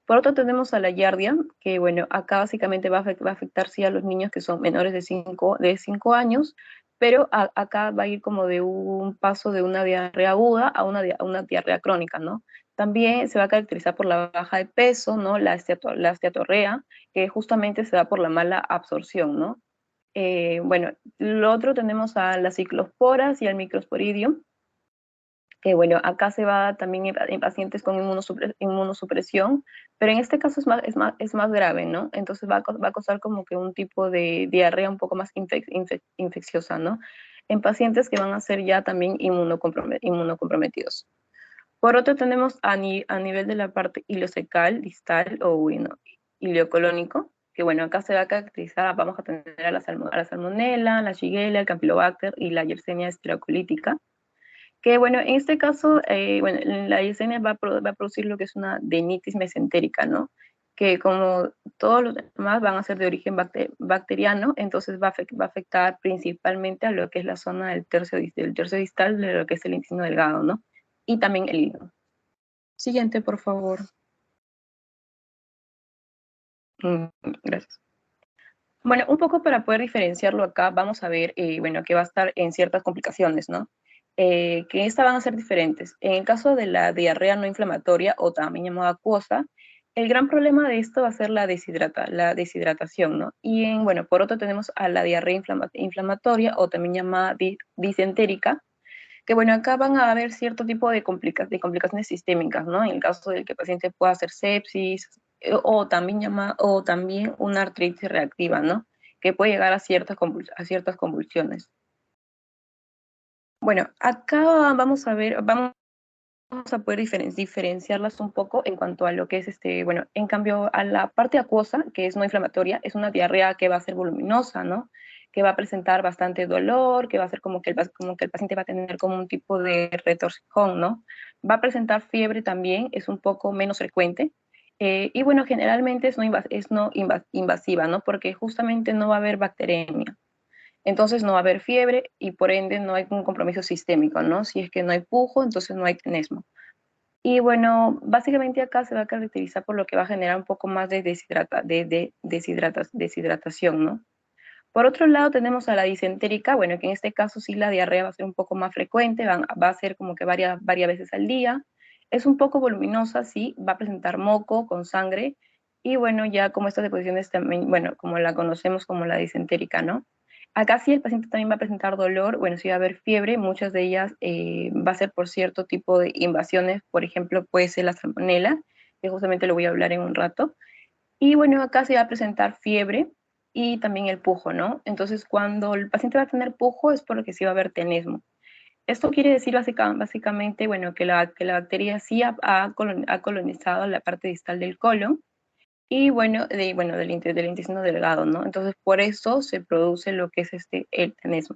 Por otro tenemos a la Yardia, que bueno, acá básicamente va a afectar sí a los niños que son menores de 5 años, pero acá va a ir como de un paso de una diarrea aguda a una diarrea crónica, ¿no? También se va a caracterizar por la baja de peso, ¿no? La esteatorrea, que justamente se da por la mala absorción, ¿no? Bueno, lo otro tenemos a las ciclosporas y al microsporidium, que bueno, acá se va también en pacientes con inmunosupresión, pero en este caso es más grave, ¿no? Entonces va a causar como que un tipo de diarrea un poco más infecciosa, ¿no? En pacientes que van a ser ya también inmunocomprometidos. Por otro tenemos a nivel de la parte ileocecal, distal o ileocolónico, que bueno, acá se va a caracterizar, vamos a tener a la salmonella, la shigella, el campylobacter y la Yersinia estilocolítica, que bueno, en este caso, bueno, la Yersinia va a producir lo que es una denitis mesentérica, ¿no? Que como todos los demás van a ser de origen bacteriano, entonces va a afectar principalmente a lo que es la zona del tercio distal de lo que es el intestino delgado, ¿no? Y también el hígado. Siguiente, por favor. Gracias. Bueno, un poco para poder diferenciarlo acá, vamos a ver, bueno, que va a estar en ciertas complicaciones, ¿no? Que estas van a ser diferentes. En el caso de la diarrea no inflamatoria, o también llamada acuosa, el gran problema de esto va a ser la deshidratación, ¿no? Y bueno, por otro tenemos a la diarrea inflamatoria, o también llamada disentérica, que bueno, acá van a haber cierto tipo de complicaciones sistémicas, ¿no? En el caso de que el paciente pueda hacer sepsis, o también una artritis reactiva, ¿no? Que puede llegar a ciertas convulsiones. Bueno, acá vamos a poder diferenciarlas un poco en cuanto a lo que es bueno, en cambio a la parte acuosa, que es no inflamatoria, es una diarrea que va a ser voluminosa, ¿no? Que va a presentar bastante dolor, que va a ser como que el paciente va a tener como un tipo de retorcijón, ¿no? Va a presentar fiebre también, es un poco menos frecuente. Y bueno, generalmente es no invasiva, ¿no? Porque justamente no va a haber bacteremia. Entonces no va a haber fiebre y por ende no hay un compromiso sistémico, ¿no? Si es que no hay pujo, entonces no hay tenesmo. Y bueno, básicamente acá se va a caracterizar por lo que va a generar un poco más de deshidratación, ¿no? Por otro lado tenemos a la disentérica, bueno, que en este caso sí la diarrea va a ser un poco más frecuente, va a ser como que varias veces al día. Es un poco voluminosa, sí, va a presentar moco con sangre. Y bueno, ya como estas deposiciones también, bueno, como la conocemos como la disentérica, ¿no? Acá sí el paciente también va a presentar dolor, bueno, sí va a haber fiebre, muchas de ellas va a ser por cierto tipo de invasiones, por ejemplo, puede ser la salmonela, que justamente lo voy a hablar en un rato. Y bueno, acá se va a presentar fiebre y también el pujo, ¿no? Entonces, cuando el paciente va a tener pujo es porque sí va a haber tenesmo. Esto quiere decir básicamente, bueno, que la bacteria sí ha colonizado la parte distal del colon y bueno, del intestino delgado, ¿no? Entonces, por eso se produce lo que es el tenesmo.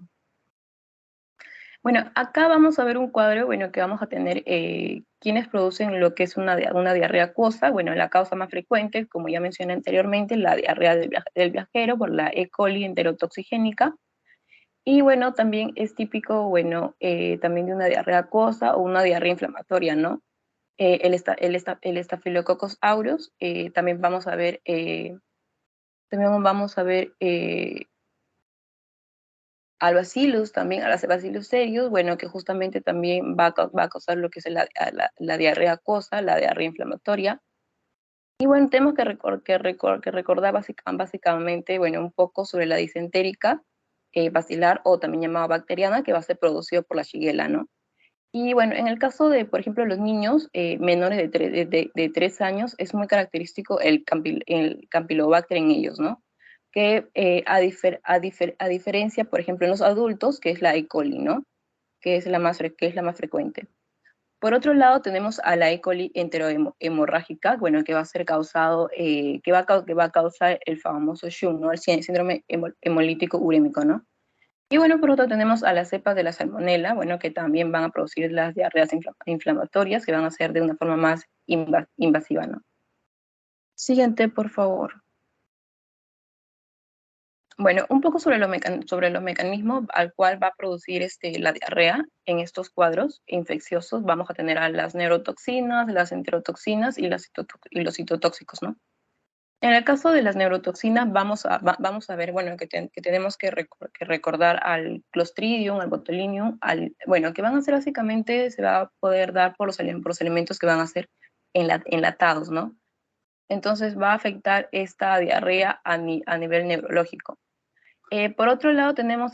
Bueno, acá vamos a ver un cuadro, bueno, que vamos a tener quienes producen lo que es una diarrea acuosa. Bueno, la causa más frecuente, como ya mencioné anteriormente, la diarrea del viajero por la E. coli enterotoxigénica. Y bueno, también es típico, bueno, también de una diarrea acuosa o una diarrea inflamatoria, ¿no? El Staphylococcus aureus, también vamos a ver, al Bacillus también, a las Bacillus cereus, bueno, que justamente también va a causar lo que es la diarrea acuosa, la diarrea inflamatoria. Y bueno, tenemos que recordar básicamente, bueno, un poco sobre la disentérica baciliar o también llamada bacteriana, que va a ser producido por la Shigella, ¿no? Y bueno, en el caso de, por ejemplo, los niños menores de 3 años, es muy característico el Campylobacter en ellos, ¿no? Que a diferencia, por ejemplo, en los adultos, que es la E. coli, ¿no? Que es la más frecuente. Por otro lado, tenemos a la E. coli enterohemorrágica, bueno, que va a ser causado, que va a causar el famoso SHUN, ¿no? El síndrome hemolítico urémico, ¿no? Y bueno, por otro tenemos a las cepas de la salmonela, bueno, que también van a producir las diarreas inflamatorias, que van a ser de una forma más invasiva, ¿no? Siguiente, por favor. Bueno, un poco sobre los mecanismos al cual va a producir la diarrea en estos cuadros infecciosos. Vamos a tener a las neurotoxinas, las enterotoxinas y los citotóxicos, ¿no? En el caso de las neurotoxinas, vamos a ver, bueno, que tenemos que recordar al Clostridium, al Botulinum, bueno, que van a ser básicamente, se va a poder dar por los elementos que van a ser enlatados, ¿no? Entonces va a afectar esta diarrea a nivel neurológico. Por otro lado, tenemos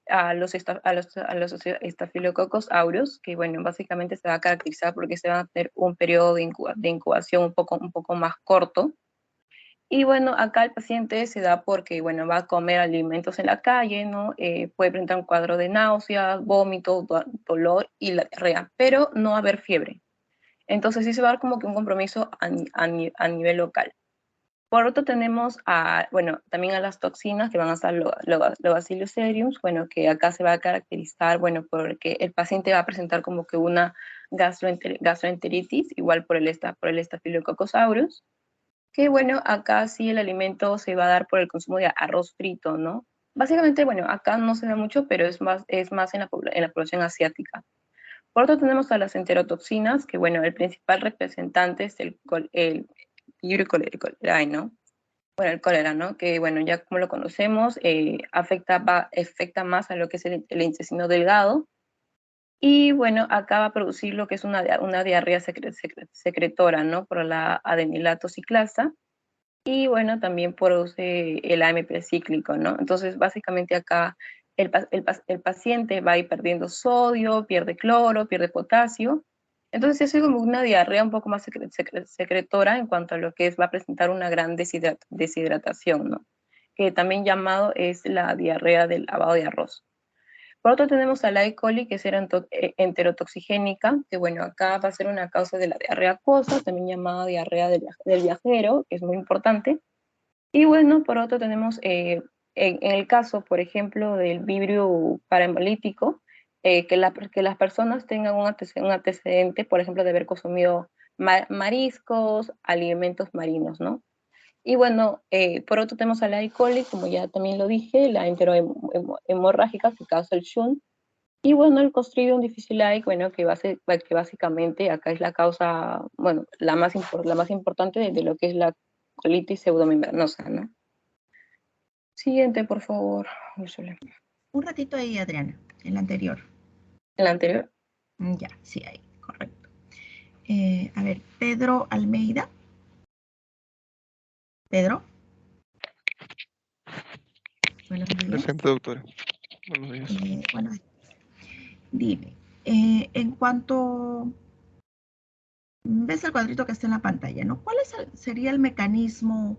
a los Staphylococcus aureus, que bueno, básicamente se va a caracterizar porque se va a tener un periodo de incubación un poco más corto. Y bueno, acá el paciente se da porque, bueno, va a comer alimentos en la calle, ¿no? Puede presentar un cuadro de náuseas, vómito, dolor y la diarrea, pero no va a haber fiebre. Entonces sí se va a dar como que un compromiso a nivel local. Por otro tenemos bueno, también a las toxinas que van a ser los Bacillus cereus, bueno, que acá se va a caracterizar, bueno, porque el paciente va a presentar como que una gastroenteritis, igual por el Staphylococcus aureus, que bueno, acá sí el alimento se va a dar por el consumo de arroz frito, ¿no? Básicamente, bueno, acá no se da mucho, pero es más en la población asiática. Por otro tenemos a las enterotoxinas, que bueno, el principal representante es el Vibrio cholerae, ¿no? Bueno, el cólera, ¿no? Que bueno, ya como lo conocemos, afecta más a lo que es el intestino delgado. Y bueno, acá va a producir lo que es una diarrea secretora, ¿no? Por la adenilato ciclasa. Y bueno, también produce el AMP cíclico, ¿no? Entonces, básicamente acá el paciente va a ir perdiendo sodio, pierde cloro, pierde potasio. Entonces, es como una diarrea un poco más secretora en cuanto a lo que va a presentar una gran deshidratación, ¿no? Que también llamado es la diarrea del lavado de arroz. Por otro tenemos a la E. coli, que es enterotoxigénica, que bueno, acá va a ser una causa de la diarrea acuosa, también llamada diarrea del viajero, que es muy importante. Y bueno, por otro tenemos, en el caso, por ejemplo, del vibrio paraembolítico, que las personas tengan un antecedente, por ejemplo, de haber consumido mariscos, alimentos marinos, ¿no? Y bueno, por otro tenemos a la E. coli, como ya también lo dije, la enterohemorrágica que causa el SHUN. Y bueno, el Clostridium difficile, bueno, que básicamente acá es la causa, bueno, la más importante de lo que es la colitis pseudomembranosa, ¿no? Siguiente, por favor, Úrsula. Un ratito ahí, Adriana, el anterior. ¿El anterior? Ya, sí, ahí, correcto. A ver, Pedro Almeida. Pedro. Buenos días. Presente, doctora. Buenos días. Bueno, dime, en cuanto ves el cuadrito que está en la pantalla, ¿no? ¿Cuál sería el mecanismo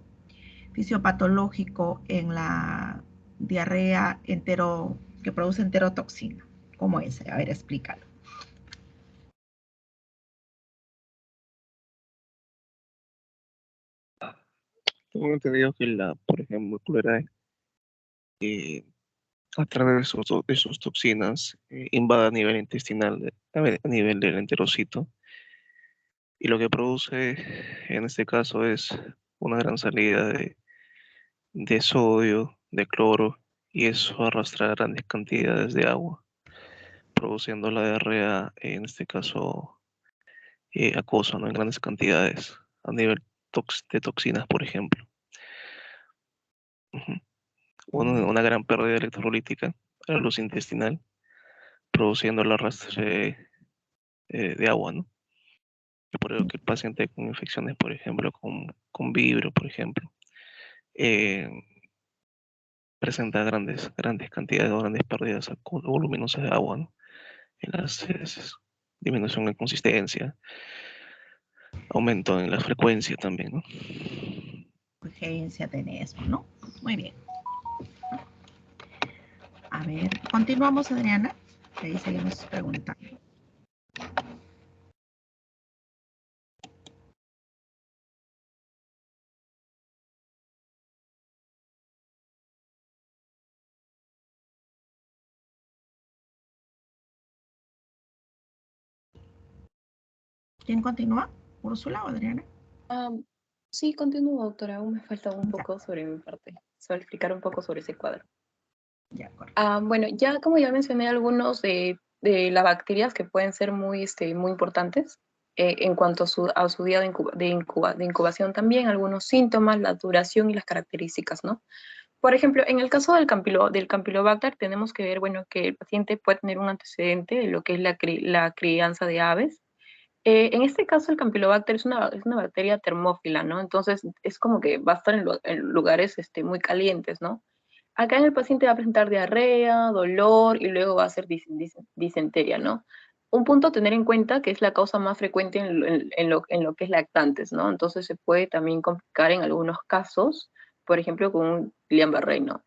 fisiopatológico en la diarrea que produce enterotoxina? ¿Cómo es? A ver, explícalo. Tengo entendido que por ejemplo, cólera, a través de sus toxinas, invade a nivel intestinal, a nivel del enterocito, y lo que produce en este caso es una gran salida de sodio, de cloro, y eso arrastra grandes cantidades de agua, produciendo la diarrea, en este caso acoso, ¿no? En grandes cantidades, a nivel de toxinas, por ejemplo. Ujú. Una gran pérdida electrolítica a la luz intestinal, produciendo el arrastre de agua, ¿no? Y por ello que el paciente con infecciones, por ejemplo, con vibrio, por ejemplo, eh, presenta grandes cantidades o grandes pérdidas voluminosas de agua, ¿no? En las heces, disminución en consistencia, aumento en la frecuencia también, ¿no? Urgencia tenés, ¿no? Muy bien. A ver, continuamos, Adriana. Que ahí seguimos preguntando. ¿Quién continúa? ¿Úrsula o Adriana? Sí, continúo, doctora. Aún me falta un poco sobre mi parte. Solo explicar un poco sobre ese cuadro. Ya, correcto. Bueno, ya como ya mencioné algunos de las bacterias que pueden ser muy importantes en cuanto a su día de incubación también, algunos síntomas, la duración y las características, ¿no? Por ejemplo, en el caso del Campylobacter tenemos que ver, bueno, que el paciente puede tener un antecedente de lo que es la crianza de aves. En este caso, el Campylobacter es una bacteria termófila, ¿no? Entonces, es como que va a estar en lugares muy calientes, ¿no? Acá en el paciente va a presentar diarrea, dolor y luego va a ser disenteria, ¿no? Un punto a tener en cuenta que es la causa más frecuente en lo que es lactantes, ¿no? Entonces se puede también complicar en algunos casos, por ejemplo, con un Guillain-Barré, ¿no?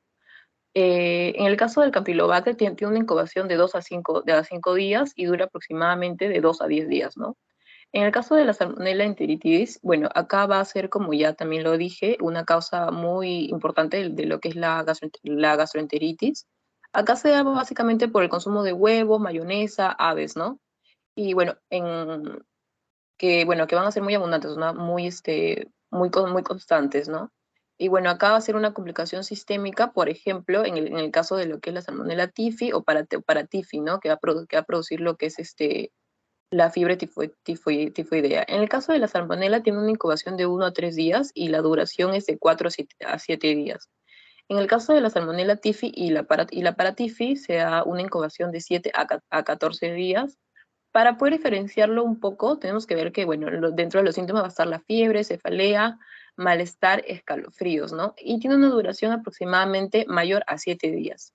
En el caso del Campylobacter tiene una incubación de 2 a 5 días y dura aproximadamente de 2 a 10 días, ¿no? En el caso de la Salmonella enteritidis, bueno, acá va a ser, como ya también lo dije, una causa muy importante de lo que es la gastroenteritis. Acá se da básicamente por el consumo de huevos, mayonesa, aves, ¿no? Y bueno, que van a ser muy abundantes, ¿no? Muy constantes, ¿no? Y bueno, acá va a ser una complicación sistémica, por ejemplo, en el caso de lo que es la Salmonella typhi o para TIFI, ¿no? Que va a producir lo que es la fiebre tifoidea. En el caso de la salmonela tiene una incubación de 1 a 3 días y la duración es de 4 a 7 días. En el caso de la salmonela tifi y la paratifi se da una incubación de 7 a 14 días. Para poder diferenciarlo un poco, tenemos que ver que, bueno, dentro de los síntomas va a estar la fiebre, cefalea, malestar, escalofríos, ¿no? Y tiene una duración aproximadamente mayor a 7 días.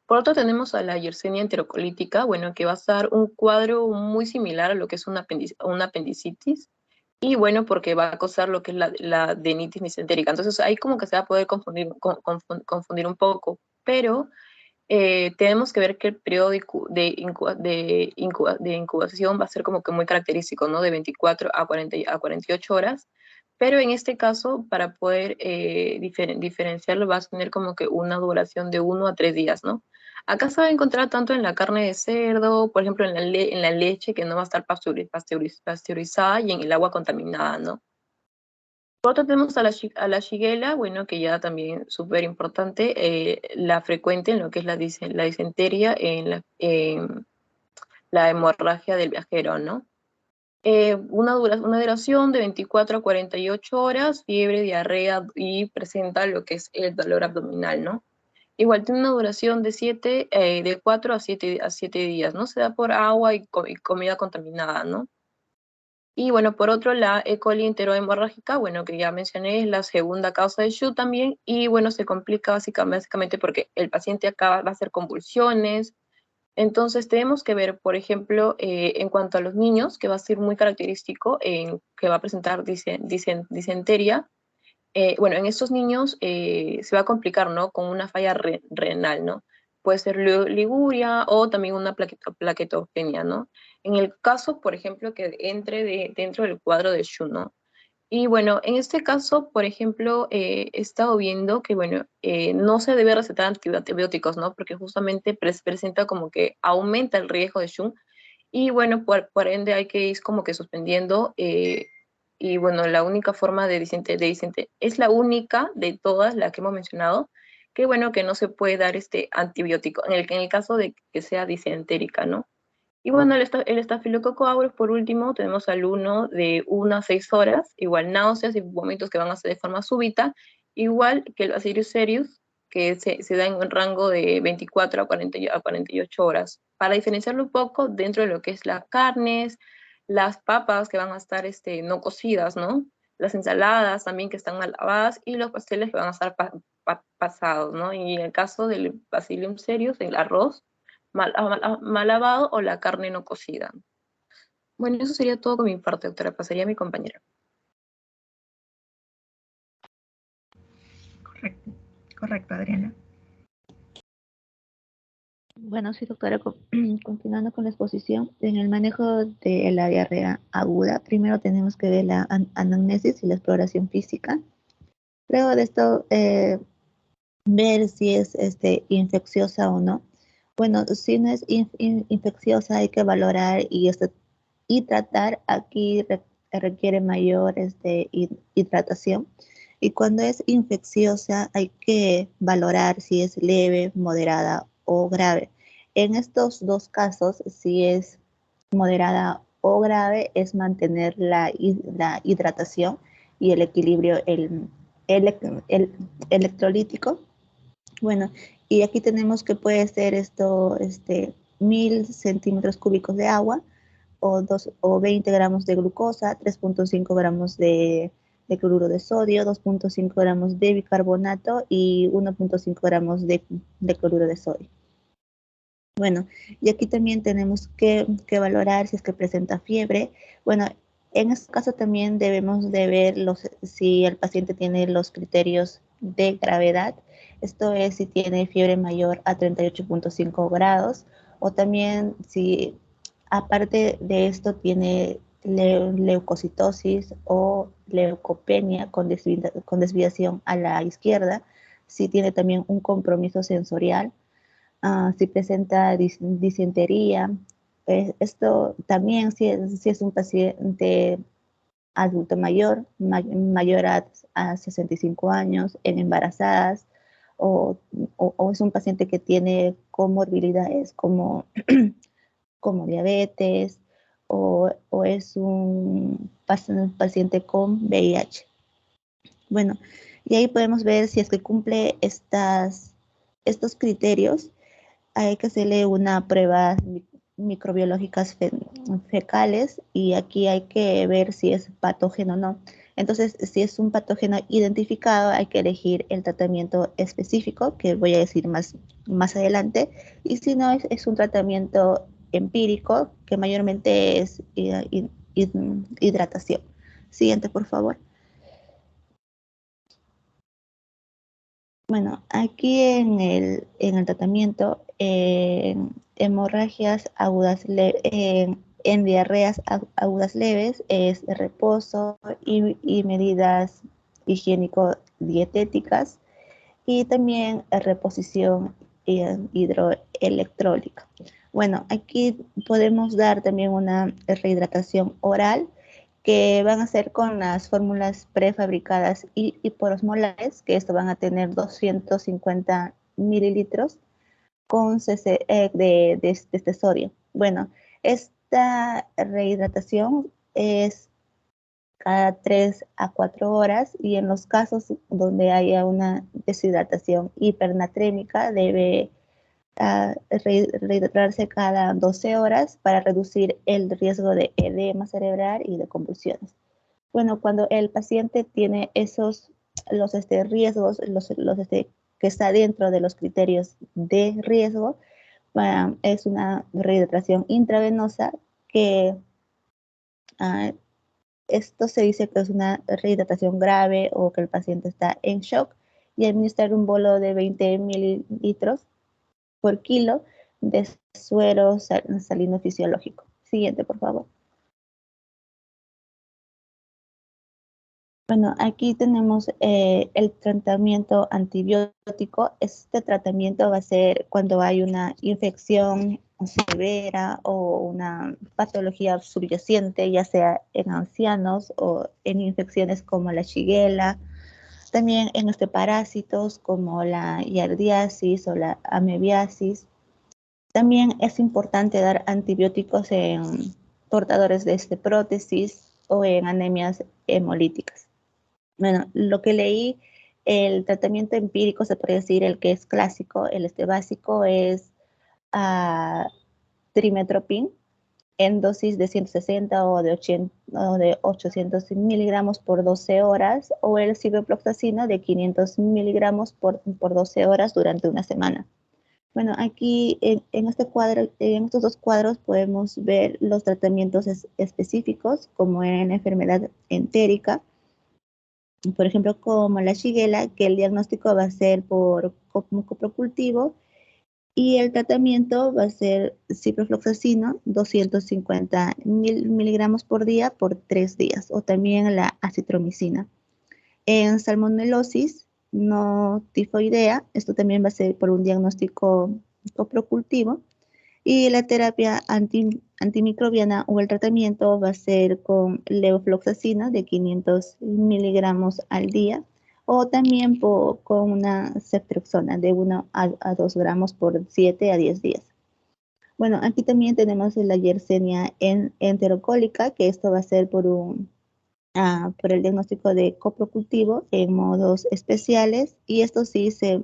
Por otro tenemos a la Yersinia enterocolítica, bueno, que va a estar un cuadro muy similar a lo que es una apendicitis, y bueno, porque va a causar lo que es la adenitis misentérica. Entonces ahí como que se va a poder confundir un poco, pero tenemos que ver que el periodo de incubación va a ser como que muy característico, ¿no? De 24 a 48 horas, pero en este caso, para poder diferenciarlo, va a tener como que una duración de 1 a 3 días, ¿no? Acá se va a encontrar tanto en la carne de cerdo, por ejemplo, en la leche que no va a estar pasteurizada y en el agua contaminada, ¿no? Por otro tenemos a la Shigella, bueno, que ya también súper importante, la frecuente en lo que es la disentería, en la hemorragia del viajero, ¿no? Una duración de 24 a 48 horas, fiebre, diarrea y presenta lo que es el dolor abdominal, ¿no? Igual tiene una duración de 4 a 7 días, ¿no? Se da por agua y comida contaminada, ¿no? Y bueno, por otro, la E. coli enterohemorrágica, bueno, que ya mencioné, es la segunda causa de SHU también, y bueno, se complica básicamente porque el paciente acá va a hacer convulsiones, Entonces tenemos que ver, por ejemplo, en cuanto a los niños, que va a ser muy característico, que va a presentar disentería. Bueno, en estos niños se va a complicar, ¿no? Con una falla renal, ¿no? Puede ser liguria o también una plaquetopenia, ¿no? En el caso, por ejemplo, que entre dentro del cuadro de Shu, ¿no? Y bueno, en este caso, por ejemplo, he estado viendo que, bueno, no se debe recetar antibióticos, ¿no? Porque justamente presenta como que aumenta el riesgo de Shu. Y bueno, por ende hay que ir como que suspendiendo. Y bueno, la única forma es la única de todas las que hemos mencionado, que bueno, que no se puede dar este antibiótico, en el caso de que sea disentérica, ¿no? Y bueno, el estafilococo aureus, por último, tenemos al 1 de 1 a 6 horas, igual náuseas y vómitos que van a ser de forma súbita, igual que el Bacillus cereus, que se da en un rango de 24 a 48 horas. Para diferenciarlo un poco, dentro de lo que es las carnes, las papas que van a estar no cocidas, ¿no? Las ensaladas también que están mal lavadas y los pasteles que van a estar pasados, ¿no? Y en el caso del Bacillus cereus, el arroz, mal lavado o la carne no cocida. Bueno, eso sería todo con mi parte, doctora. Pasaría a mi compañera. Correcto, correcto, Adriana. Bueno, sí, doctora, continuando con la exposición, en el manejo de la diarrea aguda, primero tenemos que ver la anamnesis y la exploración física. Luego de esto, ver si es infecciosa o no. Bueno, si no es infecciosa, hay que valorar y tratar. Aquí requiere mayor hidratación. Y cuando es infecciosa, hay que valorar si es leve, moderada o grave. En estos dos casos, si es moderada o grave, es mantener la hidratación y el equilibrio electrolítico. Bueno, y aquí tenemos que puede ser 1000 centímetros cúbicos de agua o 20 gramos de glucosa, 3.5 gramos de cloruro de sodio, 2.5 gramos de bicarbonato y 1.5 gramos de cloruro de sodio. Bueno, y aquí también tenemos que valorar si es que presenta fiebre. Bueno, en este caso también debemos de ver si el paciente tiene los criterios de gravedad. Esto es si tiene fiebre mayor a 38.5 grados o también si aparte de esto tiene leucocitosis o leucopenia con desviación a la izquierda, si tiene también un compromiso sensorial, si presenta disentería. Esto también si es un paciente adulto mayor, mayor a 65 años, en embarazadas, o es un paciente que tiene comorbilidades como, como diabetes, o es un paciente con VIH. Bueno, y ahí podemos ver si es que cumple estos criterios. Hay que hacerle una prueba microbiológicas fecales y aquí hay que ver si es patógeno o no. Entonces, si es un patógeno identificado, hay que elegir el tratamiento específico, que voy a decir más adelante, y si no, es un tratamiento empírico, que mayormente es hidratación. Siguiente, por favor. Bueno, aquí en el tratamiento, hemorragias agudas en diarreas agudas leves, es reposo y medidas higiénico-dietéticas y también reposición hidroelectrólica. Bueno, aquí podemos dar también una rehidratación oral que van a ser con las fórmulas prefabricadas y hiporosmolares, que esto van a tener 250 mililitros con de sodio. Bueno, esta rehidratación es cada 3 a 4 horas y en los casos donde haya una deshidratación hipernatrémica debe rehidratarse cada 12 horas para reducir el riesgo de edema cerebral y de convulsiones. Bueno, cuando el paciente tiene los riesgos, que está dentro de los criterios de riesgo, Es una rehidratación intravenosa que esto se dice que es una rehidratación grave o que el paciente está en shock, y administrar un bolo de 20 mililitros por kilo de suero salino fisiológico. Siguiente, por favor. Bueno, aquí tenemos el tratamiento antibiótico. Este tratamiento va a ser cuando hay una infección severa o una patología subyacente, ya sea en ancianos o en infecciones como la shigella, también en parásitos como la yardiasis o la amebiasis. También es importante dar antibióticos en portadores de prótesis o en anemias hemolíticas. Bueno, lo que leí, el tratamiento empírico, se puede decir, el que es clásico, el básico, es trimetoprim en dosis de 160 o de 800 miligramos por 12 horas, o el ciprofloxacino de 500 miligramos por 12 horas durante una semana. Bueno, aquí en estos dos cuadros podemos ver los tratamientos específicos, como en enfermedad entérica, por ejemplo, como la shigella, que el diagnóstico va a ser por coprocultivo y el tratamiento va a ser ciprofloxacino, 250 miligramos por día por 3 días, o también la acitromicina. En salmonelosis no tifoidea, esto también va a ser por un diagnóstico coprocultivo, y la terapia antimicrobiana o el tratamiento va a ser con levofloxacina de 500 miligramos al día, o también con una ceftriaxona de 1 a 2 gramos por 7 a 10 días. Bueno, aquí también tenemos la Yersinia enterocólica, que esto va a ser por el diagnóstico de coprocultivo en modos especiales, y esto sí se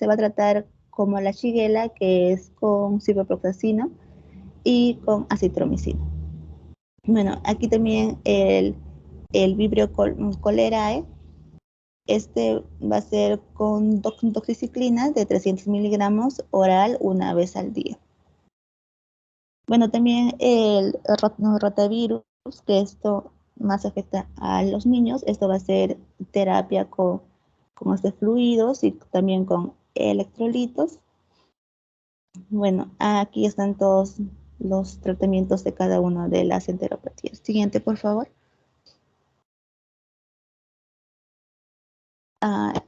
va a tratar como la shigella, que es con ciprofloxacino y con acitromicina. Bueno, aquí también el Vibrio cholerae, este va a ser con doxiciclina de 300 miligramos oral una vez al día. Bueno, también el rotavirus, que esto más afecta a los niños, esto va a ser terapia con fluidos y también con electrolitos. Bueno, aquí están todos los tratamientos de cada una de las enteropatías. Siguiente, por favor.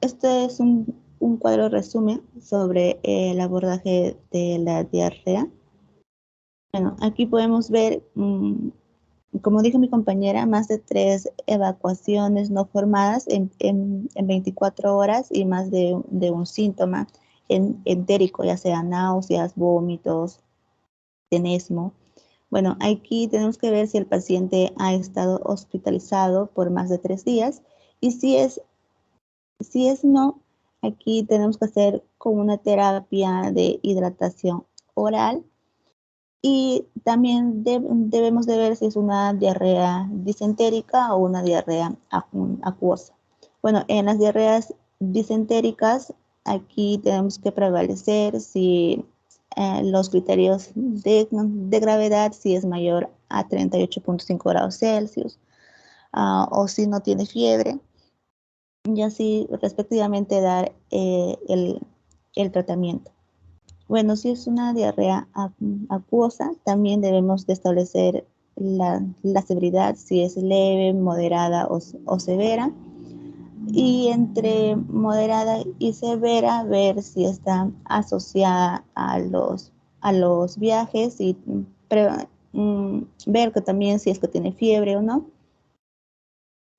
Este es un cuadro resumen sobre el abordaje de la diarrea. Bueno, aquí podemos ver, como dijo mi compañera, más de 3 evacuaciones no formadas en 24 horas y más de un síntoma entérico, ya sea náuseas, vómitos, tenesmo. Bueno, aquí tenemos que ver si el paciente ha estado hospitalizado por más de 3 días, y si es no, aquí tenemos que hacer con una terapia de hidratación oral, y también debemos de ver si es una diarrea disentérica o una diarrea acuosa. Bueno, en las diarreas disentéricas, aquí tenemos que prevalecer si los criterios de gravedad, si es mayor a 38.5 grados Celsius, o si no tiene fiebre, y así respectivamente dar el tratamiento. Bueno, si es una diarrea acuosa, también debemos de establecer la severidad, si es leve, moderada o severa. Y entre moderada y severa, ver si está asociada a los viajes, y ver que también si es que tiene fiebre o no,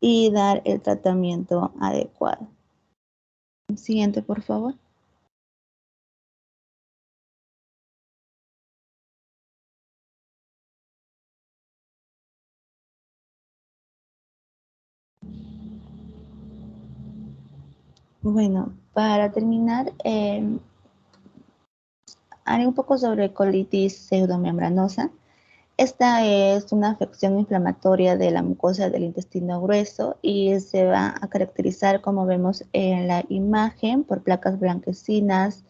y dar el tratamiento adecuado. Siguiente, por favor. Bueno, para terminar, haré un poco sobre colitis pseudomembranosa. Esta es una afección inflamatoria de la mucosa del intestino grueso y se va a caracterizar, como vemos en la imagen, por placas blanquecinas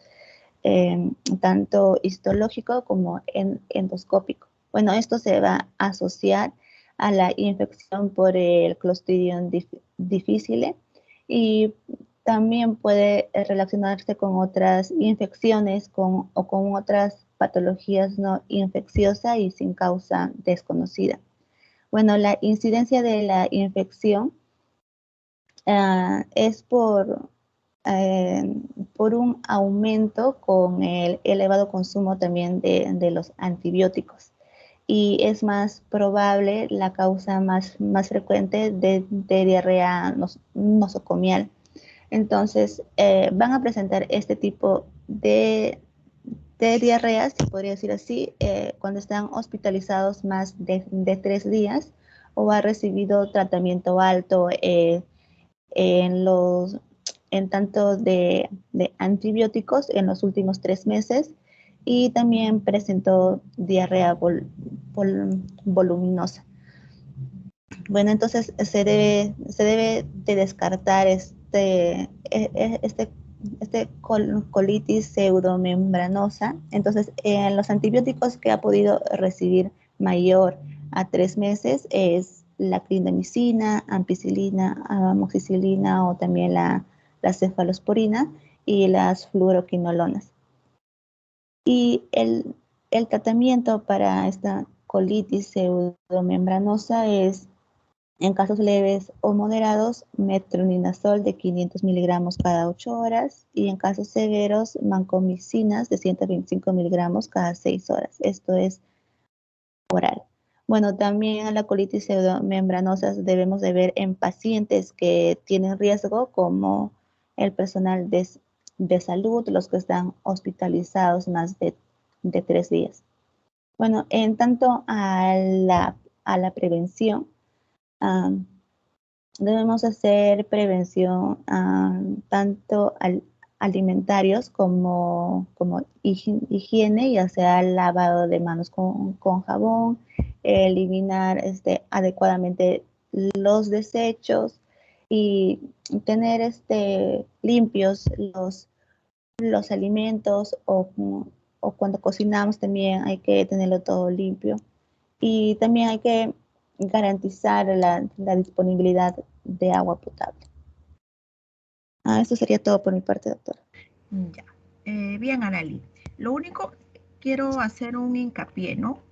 tanto histológico como endoscópico. Bueno, esto se va a asociar a la infección por el Clostridium difficile y también puede relacionarse con otras infecciones o con otras patologías no infecciosas y sin causa desconocida. Bueno, la incidencia de la infección es por un aumento con el elevado consumo también de los antibióticos. Y es más probable la causa más frecuente de diarrea nosocomial. Entonces, van a presentar este tipo de diarreas, se podría decir así, cuando están hospitalizados más de 3 días o ha recibido tratamiento alto en tanto de antibióticos en los últimos 3 meses y también presentó diarrea voluminosa. Bueno, entonces se debe de descartar este colitis pseudomembranosa. Entonces, en los antibióticos que ha podido recibir mayor a 3 meses es la clindamicina, ampicilina, amoxicilina o también la cefalosporina y las fluoroquinolonas. Y el tratamiento para esta colitis pseudomembranosa es, en casos leves o moderados, metronidazol de 500 miligramos cada 8 horas y en casos severos, vancomicinas de 125 miligramos cada 6 horas. Esto es oral. Bueno, también a la colitis pseudomembranosa debemos de ver en pacientes que tienen riesgo, como el personal de salud, los que están hospitalizados más de 3 días. Bueno, en tanto a la prevención, debemos hacer prevención tanto alimentarios como higiene, ya sea lavado de manos con jabón, eliminar adecuadamente los desechos y tener limpios los alimentos o cuando cocinamos también hay que tenerlo todo limpio. Y también hay que garantizar la disponibilidad de agua potable. Esto sería todo por mi parte, doctora. Ya. Bien, Arali. Lo único, quiero hacer un hincapié, ¿no?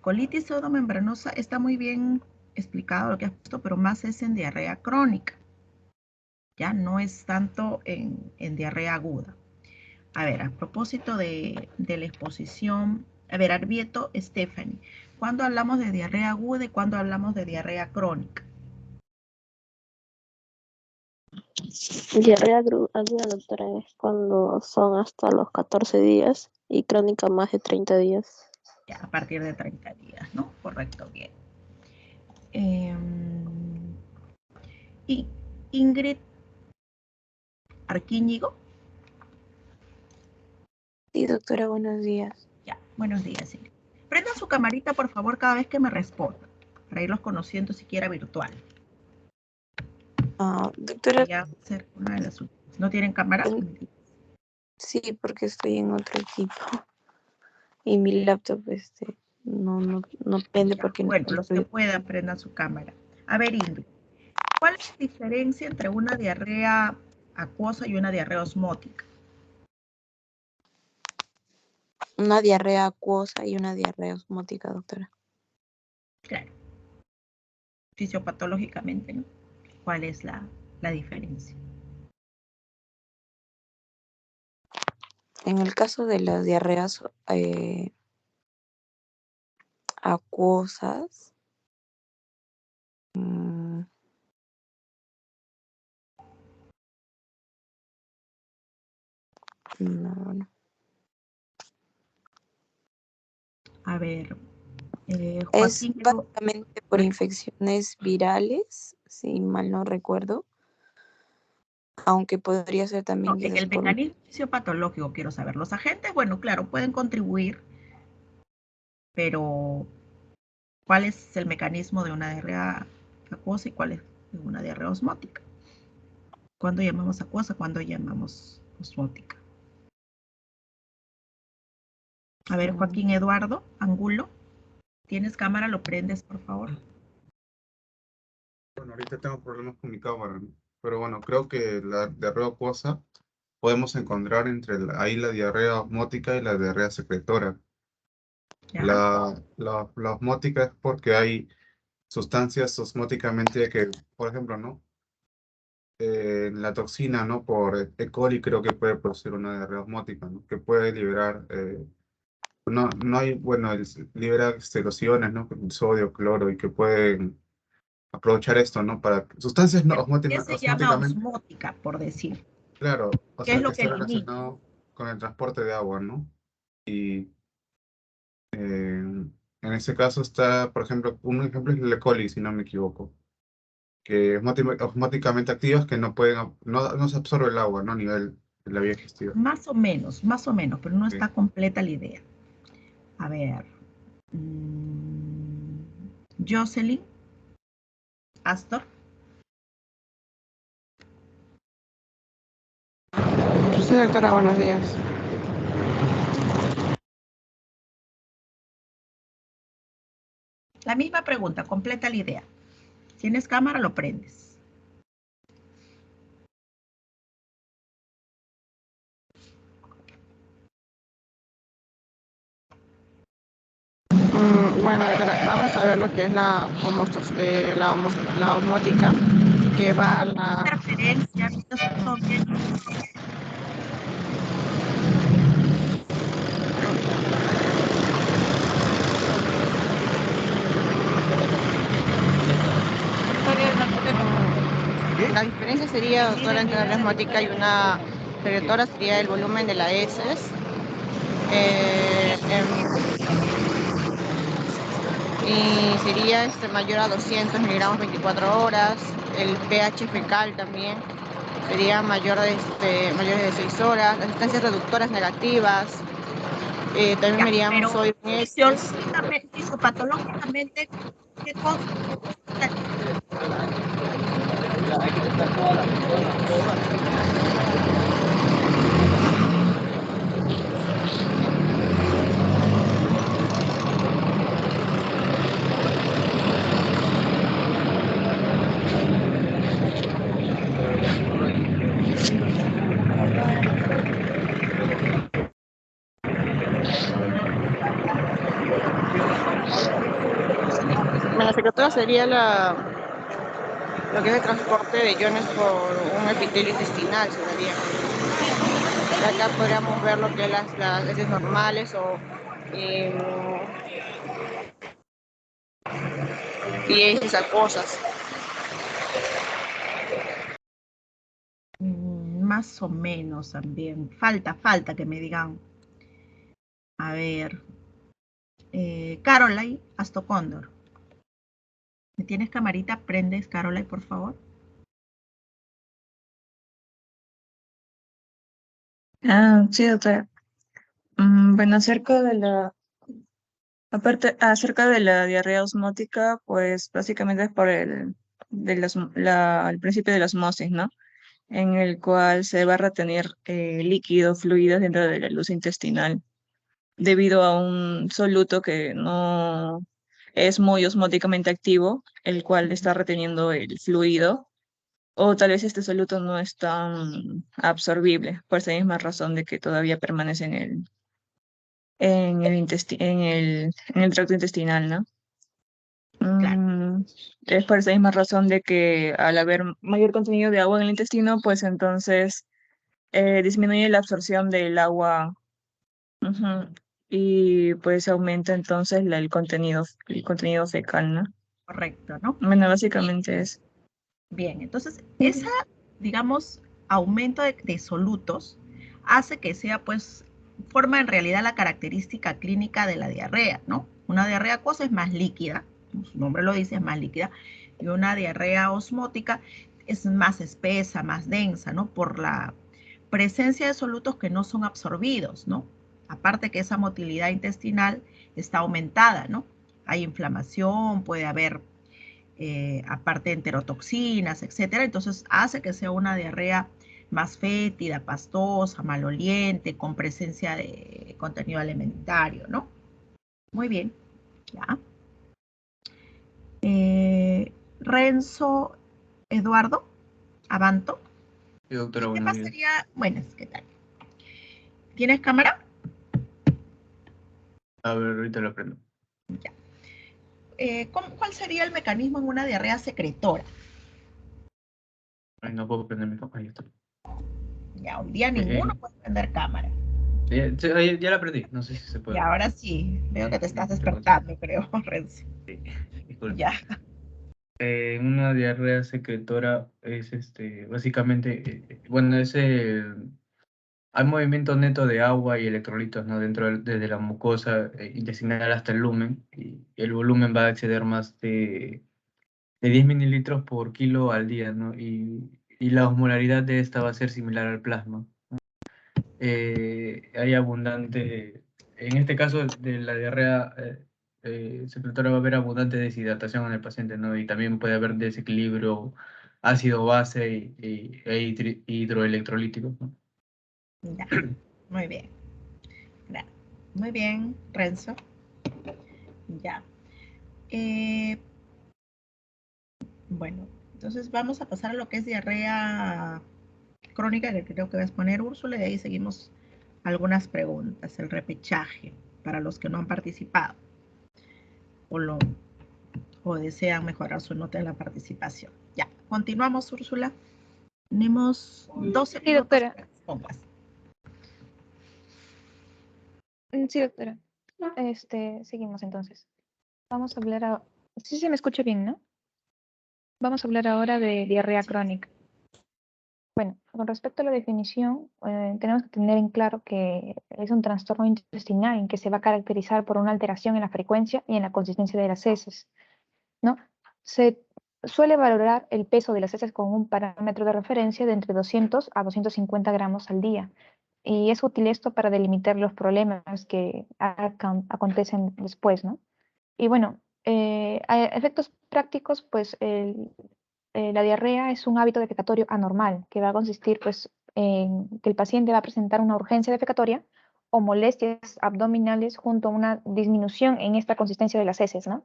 Colitis pseudomembranosa está muy bien explicado lo que has puesto, pero más es en diarrea crónica. Ya no es tanto en diarrea aguda. A ver, a propósito de la exposición, a ver, Arbieto, Stephanie, ¿cuándo hablamos de diarrea aguda y cuándo hablamos de diarrea crónica? Diarrea aguda, doctora, es cuando son hasta los 14 días y crónica más de 30 días. Ya, a partir de 30 días, ¿no? Correcto, bien. Y Ingrid Arquíñigo. Sí, doctora, buenos días. Ya, buenos días, Ingrid. Prenda su camarita, por favor, cada vez que me responda, para irlos conociendo siquiera virtual. Doctora. Ya ser una de las últimas. ¿No tienen cámara? Sí, porque estoy en otro equipo. Y mi laptop no prende porque bueno, no los que puedan prendan su cámara. A ver, Ingrid, ¿cuál es la diferencia entre una diarrea acuosa y una diarrea osmótica? Una diarrea acuosa y una diarrea osmótica, doctora. Claro. Fisiopatológicamente, ¿no? ¿Cuál es la diferencia? En el caso de las diarreas acuosas, no. A ver, Es Joaquín. básicamente por infecciones virales, si mal no recuerdo. Aunque podría ser también En el mecanismo fisiopatológico quiero saber. Los agentes, bueno, claro, pueden contribuir, pero ¿cuál es el mecanismo de una diarrea acuosa y cuál es de una diarrea osmótica? ¿Cuándo llamamos acuosa? ¿Cuándo llamamos osmótica? A ver, Joaquín Eduardo Angulo, ¿tienes cámara? Lo prendes, por favor. Bueno, ahorita tengo problemas con mi cámara, ¿no? Pero bueno, creo que la diarrea acuosa podemos encontrar entre ahí la diarrea osmótica y la diarrea secretora. ¿Ya? La osmótica es porque hay sustancias osmóticamente que, por ejemplo, ¿no? La toxina, ¿no? Por E. coli creo que puede producir una diarrea osmótica, ¿no? Que puede liberar, no hay, bueno, libera lociones, ¿no? Con sodio, cloro, y que pueden aprovechar esto, ¿no? Para sustancias no, ¿Qué se llama osmóticamente, osmótica, por decir? claro, o ¿Qué es sea, que lo que está limita? relacionado con el transporte de agua, ¿no? Y en ese caso está, por ejemplo, un ejemplo es el E. coli, si no me equivoco, que osmóticamente activas que no pueden, no se absorbe el agua, ¿no? A nivel de la vía digestiva. Más o menos, pero no Ok. está completa la idea. A ver. Jocelyn, Astor. Sí, doctora, buenos días. La misma pregunta, completa la idea. ¿Tienes cámara? Lo prendes. Bueno, doctora, vamos a ver lo que es la osmótica, que va a la... Interferencia, ¿no te escucho bien? La diferencia sería, doctora, entre una osmótica y una secretora sería el volumen de la heces. Y sería mayor a 200 miligramos 24 horas. El pH fecal también sería mayores de 6 horas. Las sustancias reductoras negativas. También Ya, veríamos pero hoy fisiopatológicamente, ¿qué cosa? La secretora sería lo que es el transporte de iones por un epitelio intestinal, sería. Acá podríamos ver lo que es las heces normales y heces acuosas. Más o menos también. Falta que me digan. A ver. Caroline Astocóndor. ¿Me tienes camarita? Prendes, Caroline, por favor. Sí, doctora. Bueno, acerca de la diarrea osmótica, pues básicamente es por el principio de la osmosis, ¿no? En el cual se va a retener líquido, fluidos dentro de la luz intestinal, debido a un soluto que no es muy osmóticamente activo, el cual está reteniendo el fluido, o tal vez este soluto no es tan absorbible, por esa misma razón de que todavía permanece en el tracto intestinal, ¿no? Es por esa misma razón de que al haber mayor contenido de agua en el intestino, pues entonces disminuye la absorción del agua. Ujú. Y pues aumenta entonces el contenido fecal, ¿no? Correcto, ¿no? Bueno, básicamente es. Bien, entonces esa, digamos, aumento de solutos hace que sea, pues, forma en realidad la característica clínica de la diarrea, ¿no? Una diarrea acuosa es más líquida, como su nombre lo dice, es más líquida, y una diarrea osmótica es más espesa, más densa, ¿no? Por la presencia de solutos que no son absorbidos, ¿no? Aparte que esa motilidad intestinal está aumentada, ¿no? Hay inflamación, puede haber aparte de enterotoxinas, etcétera, entonces hace que sea una diarrea más fétida, pastosa, maloliente, con presencia de contenido alimentario, ¿no? Muy bien, ya. Renzo Eduardo Abanto. Sí, doctora, ¿Qué buenos días. pasaría? Buenas, ¿qué tal? ¿Tienes cámara? A ver, ahorita lo aprendo. Ya. ¿Cuál sería el mecanismo en una diarrea secretora? Ay, no puedo prender mi cámara. Ahí está. Ya, hoy día ninguno puede prender cámara. Ya la aprendí, no sé si se Y puede. ahora sí, veo que te estás Muchas despertando, creo, Renzo. Disculpe. Ya. Una diarrea secretora es básicamente, bueno, hay movimiento neto de agua y electrolitos, ¿no? Desde la mucosa intestinal hasta el lumen, y el volumen va a exceder más de 10 mililitros por kilo al día, ¿no? Y la osmolaridad de esta va a ser similar al plasma. Hay abundante, en este caso de la diarrea secretora, va a haber abundante deshidratación en el paciente, ¿no? Y también puede haber desequilibrio ácido-base hidroelectrolítico, ¿no? Ya. Muy bien. Muy bien, Renzo. Ya. Bueno, entonces vamos a pasar a lo que es diarrea crónica, que creo que vas a poner Úrsula, y de ahí seguimos algunas preguntas, el repechaje, para los que no han participado o desean mejorar su nota en la participación. Ya, continuamos, Úrsula. Tenemos 12 Sí, minutos doctora. para que pongas. Sí, doctora. Seguimos entonces. Vamos a hablar ahora. Sí, se me escucha bien, ¿no? Vamos a hablar ahora de diarrea crónica. Bueno, con respecto a la definición, tenemos que tener en claro que es un trastorno intestinal en que se va a caracterizar por una alteración en la frecuencia y en la consistencia de las heces, ¿no? Se suele valorar el peso de las heces con un parámetro de referencia de entre 200 a 250 gramos al día. Y es útil esto para delimitar los problemas que acontecen después, ¿no? Y bueno, a efectos prácticos, pues la diarrea es un hábito defecatorio anormal que va a consistir pues en que el paciente va a presentar una urgencia defecatoria o molestias abdominales junto a una disminución en esta consistencia de las heces, ¿no?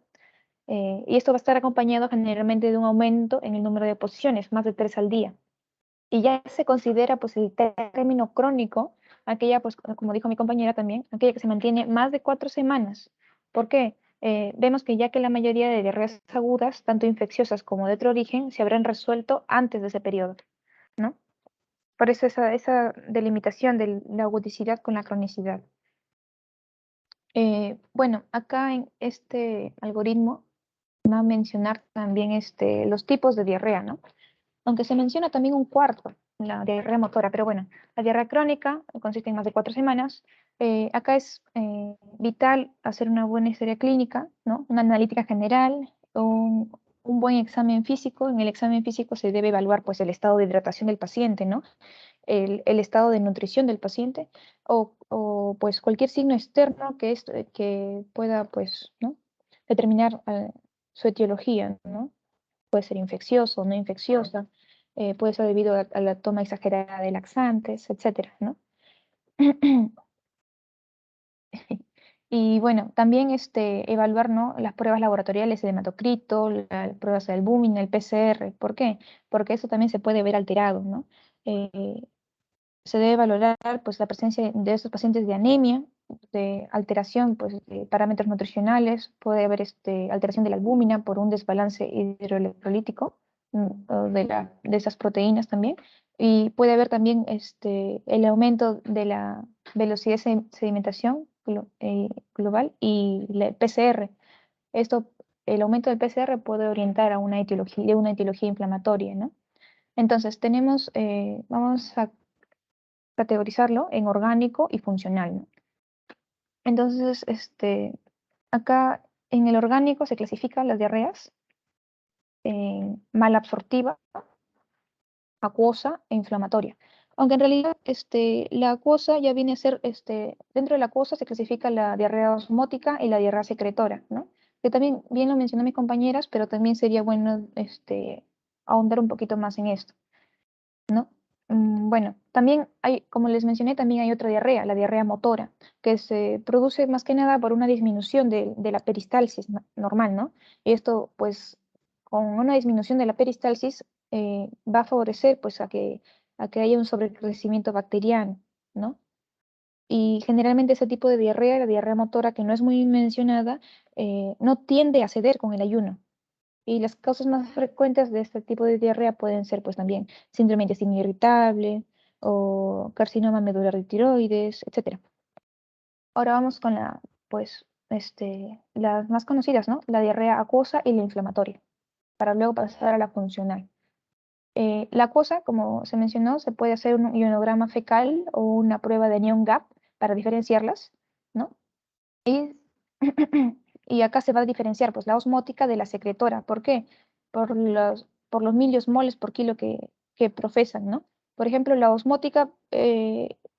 Y esto va a estar acompañado generalmente de un aumento en el número de posiciones, más de 3 al día. Y ya se considera pues el término crónico, aquella pues como dijo mi compañera también, aquella que se mantiene más de 4 semanas. ¿Por qué? Vemos que ya que la mayoría de diarreas agudas, tanto infecciosas como de otro origen, se habrán resuelto antes de ese periodo, ¿no? Por eso esa delimitación de la agudicidad con la cronicidad. Bueno, acá en este algoritmo va a mencionar también los tipos de diarrea, ¿no? Aunque se menciona también un cuarto, la diarrea motora, pero bueno, la diarrea crónica consiste en más de 4 semanas. Acá es vital hacer una buena historia clínica, ¿no? Una analítica general, un buen examen físico. En el examen físico se debe evaluar pues el estado de hidratación del paciente, ¿no? El estado de nutrición del paciente o pues cualquier signo externo que pueda pues, ¿no? determinar su etiología, ¿no? Puede ser infeccioso o no infecciosa, puede ser debido a la toma exagerada de laxantes, etcétera, ¿no? Y bueno, también evaluar, ¿no? las pruebas laboratoriales, el hematocrito, las pruebas de albúmina, el PCR. ¿Por qué? Porque eso también se puede ver alterado, ¿no? Se debe valorar pues, la presencia de estos pacientes de anemia, de alteración pues, de parámetros nutricionales, puede haber alteración de la albúmina por un desbalance hidroelectrolítico o de esas proteínas también, y puede haber también el aumento de la velocidad de sedimentación global y el PCR. El aumento del PCR puede orientar a una etiología inflamatoria, ¿no? Entonces, vamos a categorizarlo en orgánico y funcional, ¿no? Entonces, acá en el orgánico se clasifican las diarreas en malabsortiva, acuosa e inflamatoria. Aunque en realidad la acuosa ya viene a ser, dentro de la acuosa se clasifica la diarrea osmótica y la diarrea secretora, ¿no? Que también bien lo mencionó mis compañeras, pero también sería bueno ahondar un poquito más en esto, ¿no? Bueno, también hay, como les mencioné, también hay otra diarrea, la diarrea motora, que se produce más que nada por una disminución de la peristalsis normal, ¿no? Y esto, pues, con una disminución de la peristalsis, va a favorecer, pues, a que haya un sobrecrecimiento bacteriano, ¿no? Y generalmente ese tipo de diarrea, la diarrea motora, que no es muy mencionada, no tiende a ceder con el ayuno. Y las causas más frecuentes de este tipo de diarrea pueden ser, pues, también síndrome de intestino irritable o carcinoma medular de tiroides, etc. Ahora vamos con las más conocidas, ¿no? La diarrea acuosa y la inflamatoria, para luego pasar a la funcional. La acuosa, como se mencionó, se puede hacer un ionograma fecal o una prueba de Neon Gap para diferenciarlas, ¿no? Y, y acá se va a diferenciar, pues, la osmótica de la secretora. ¿Por qué? Por los moles por kilo que profesan, ¿no? Por ejemplo, la osmótica,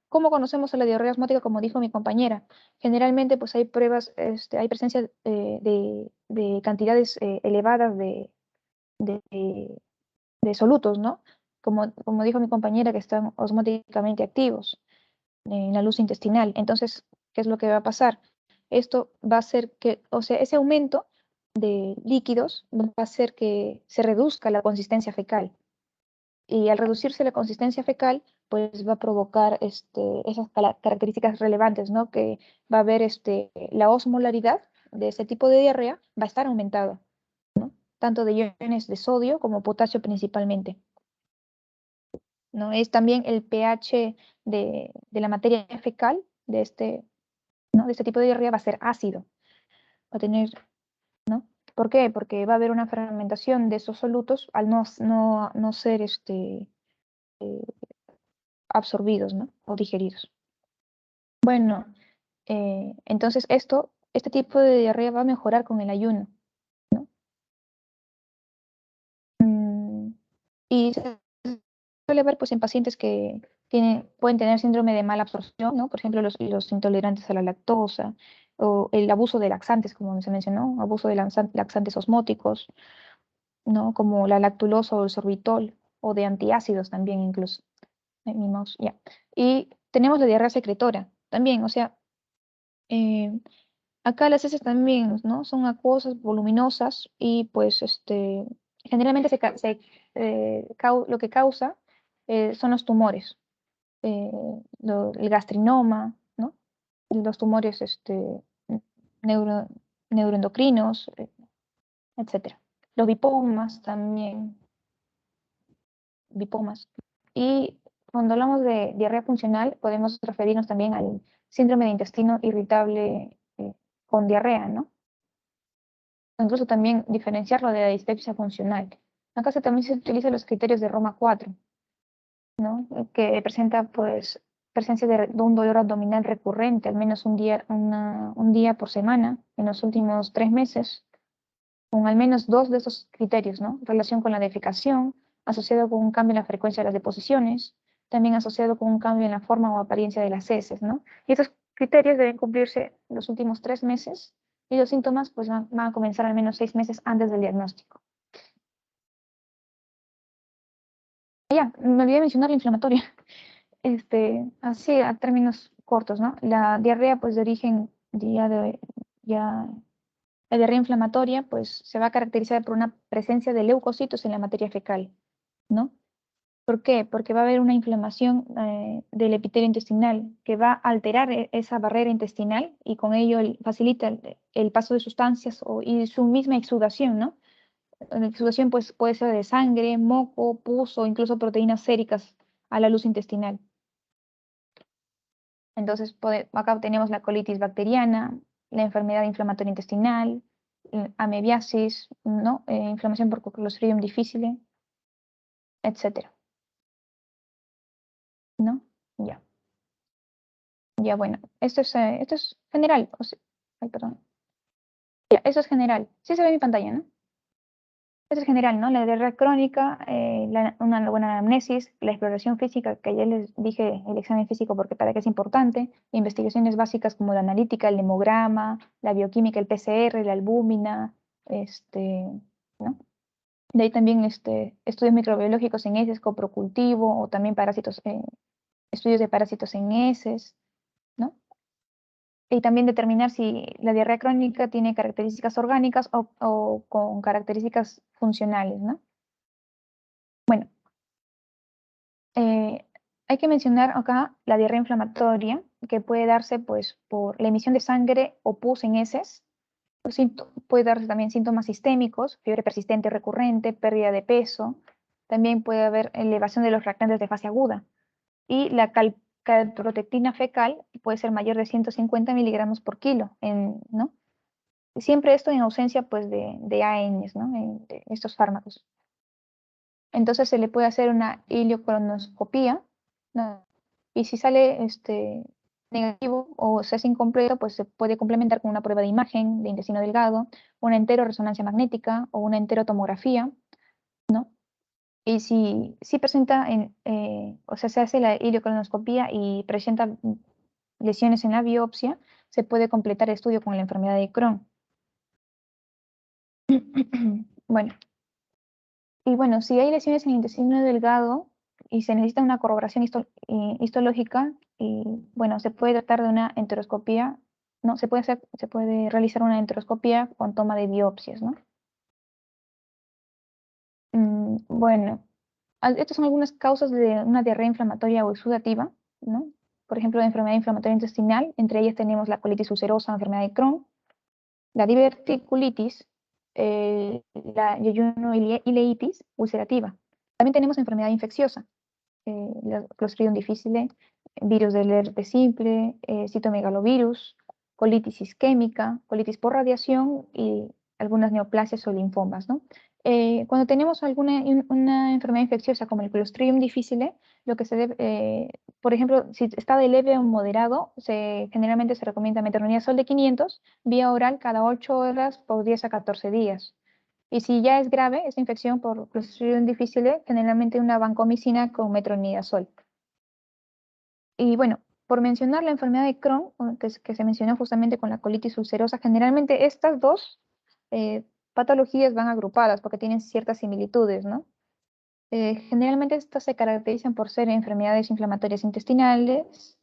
¿cómo conocemos a la diarrea osmótica? Como dijo mi compañera, generalmente, pues, hay pruebas, hay presencia de cantidades elevadas de solutos, ¿no? Como dijo mi compañera, que están osmóticamente activos en la luz intestinal. Entonces, ¿qué es lo que va a pasar? Esto va a hacer que, o sea, ese aumento de líquidos va a hacer que se reduzca la consistencia fecal. Y al reducirse la consistencia fecal, pues va a provocar esas características relevantes, ¿no? Que va a haber la osmolaridad de ese tipo de diarrea va a estar aumentada, ¿no? Tanto de iones de sodio como potasio principalmente, ¿no? Es también el pH de la materia fecal ¿no? De este tipo de diarrea va a ser ácido, va a tener, ¿no? ¿Por qué? Porque va a haber una fermentación de esos solutos al no ser absorbidos, ¿no? O digeridos. Bueno, entonces este tipo de diarrea va a mejorar con el ayuno, ¿no? Y se suele ver, pues, en pacientes que pueden tener síndrome de mala absorción, ¿no? Por ejemplo, los intolerantes a la lactosa o el abuso de laxantes, como se mencionó, abuso de laxantes osmóticos, ¿no? Como la lactulosa o el sorbitol, o de antiácidos también incluso. Mi mouse, ya. Y tenemos la diarrea secretora también, o sea, acá las heces también, ¿no? Son acuosas, voluminosas y pues generalmente lo que causa son los tumores, eh, el gastrinoma, ¿no? Y los tumores neuro- neuroendocrinos, etc. Los bipomas también, bipomas. Y cuando hablamos de diarrea funcional, podemos referirnos también al síndrome de intestino irritable con diarrea, ¿no? Incluso también diferenciarlo de la dispepsia funcional. Acá también se utilizan los criterios de Roma 4, ¿no? Que presenta, pues, presencia de un dolor abdominal recurrente, al menos un día por semana en los últimos 3 meses, con al menos 2 de esos criterios, ¿no? Relación con la defecación, asociado con un cambio en la frecuencia de las deposiciones, también asociado con un cambio en la forma o apariencia de las heces, ¿no? Y estos criterios deben cumplirse los últimos 3 meses y los síntomas, pues, van a comenzar al menos 6 meses antes del diagnóstico. Ya, me olvidé mencionar la inflamatoria. Así a términos cortos, ¿no? La diarrea, pues, de origen ya la diarrea inflamatoria, pues, se va a caracterizar por una presencia de leucocitos en la materia fecal, ¿no? ¿Por qué? Porque va a haber una inflamación del epitelio intestinal que va a alterar esa barrera intestinal y con ello facilita el paso de sustancias y su misma exudación, ¿no? La exudación, pues, puede ser de sangre, moco, pus o incluso proteínas séricas a la luz intestinal. Entonces, acá tenemos la colitis bacteriana, la enfermedad inflamatoria intestinal, amebiasis, ¿no? Inflamación por Clostridium difficile, etcétera, ¿no? Ya. Ya, bueno, esto es general. Ay, perdón. Ya, eso es general. Sí se ve en mi pantalla, ¿no? Esto es general, ¿no? La diarrea crónica, una buena anamnesis, la exploración física, que ya les dije el examen físico porque para qué es importante, investigaciones básicas como la analítica, el hemograma, la bioquímica, el PCR, la albúmina, ¿no? De ahí también estudios microbiológicos en heces, coprocultivo o también parásitos, estudios de parásitos en heces, ¿no? Y también determinar si la diarrea crónica tiene características orgánicas o con características funcionales, ¿no? Bueno, hay que mencionar acá la diarrea inflamatoria, que puede darse pues por la emisión de sangre o pus en heces. Puede darse también síntomas sistémicos, fiebre persistente recurrente, pérdida de peso. También puede haber elevación de los reactantes de fase aguda. Y la calprotectina fecal puede ser mayor de 150 miligramos por kilo, ¿no? Siempre esto en ausencia pues, de ANs, ¿no? De estos fármacos. Entonces se le puede hacer una ileocolonoscopía, ¿no? Y si sale negativo o se hace incompleto, pues se puede complementar con una prueba de imagen de intestino delgado, una enteroresonancia magnética o una enterotomografía, ¿no? Y si presenta, o sea, se hace la ileocolonoscopía y presenta lesiones en la biopsia, se puede completar el estudio con la enfermedad de Crohn. Bueno, y bueno, si hay lesiones en el intestino delgado y se necesita una corroboración histológica, y bueno, se puede tratar de una enteroscopía, ¿no? Se puede realizar una enteroscopía con toma de biopsias, ¿no? Bueno, estas son algunas causas de una diarrea inflamatoria o exudativa, ¿no? Por ejemplo, la enfermedad inflamatoria intestinal, entre ellas tenemos la colitis ulcerosa, enfermedad de Crohn, la diverticulitis, la yeyunoileitis ulcerativa. También tenemos enfermedad infecciosa, la Clostridium difficile, virus del herpes simple, citomegalovirus, colitis isquémica, colitis por radiación y algunas neoplasias o linfomas, ¿no? Cuando tenemos una enfermedad infecciosa como el Clostridium difficile, lo que se debe, por ejemplo, si está de leve o moderado, generalmente se recomienda metronidazol de 500 vía oral cada 8 horas por 10 a 14 días. Y si ya es grave esta infección por Clostridium difficile, generalmente una vancomicina con metronidazol. Y bueno, por mencionar la enfermedad de Crohn, que se mencionó justamente con la colitis ulcerosa, generalmente estas dos patologías van agrupadas porque tienen ciertas similitudes, ¿no? Generalmente estas se caracterizan por ser enfermedades inflamatorias intestinales,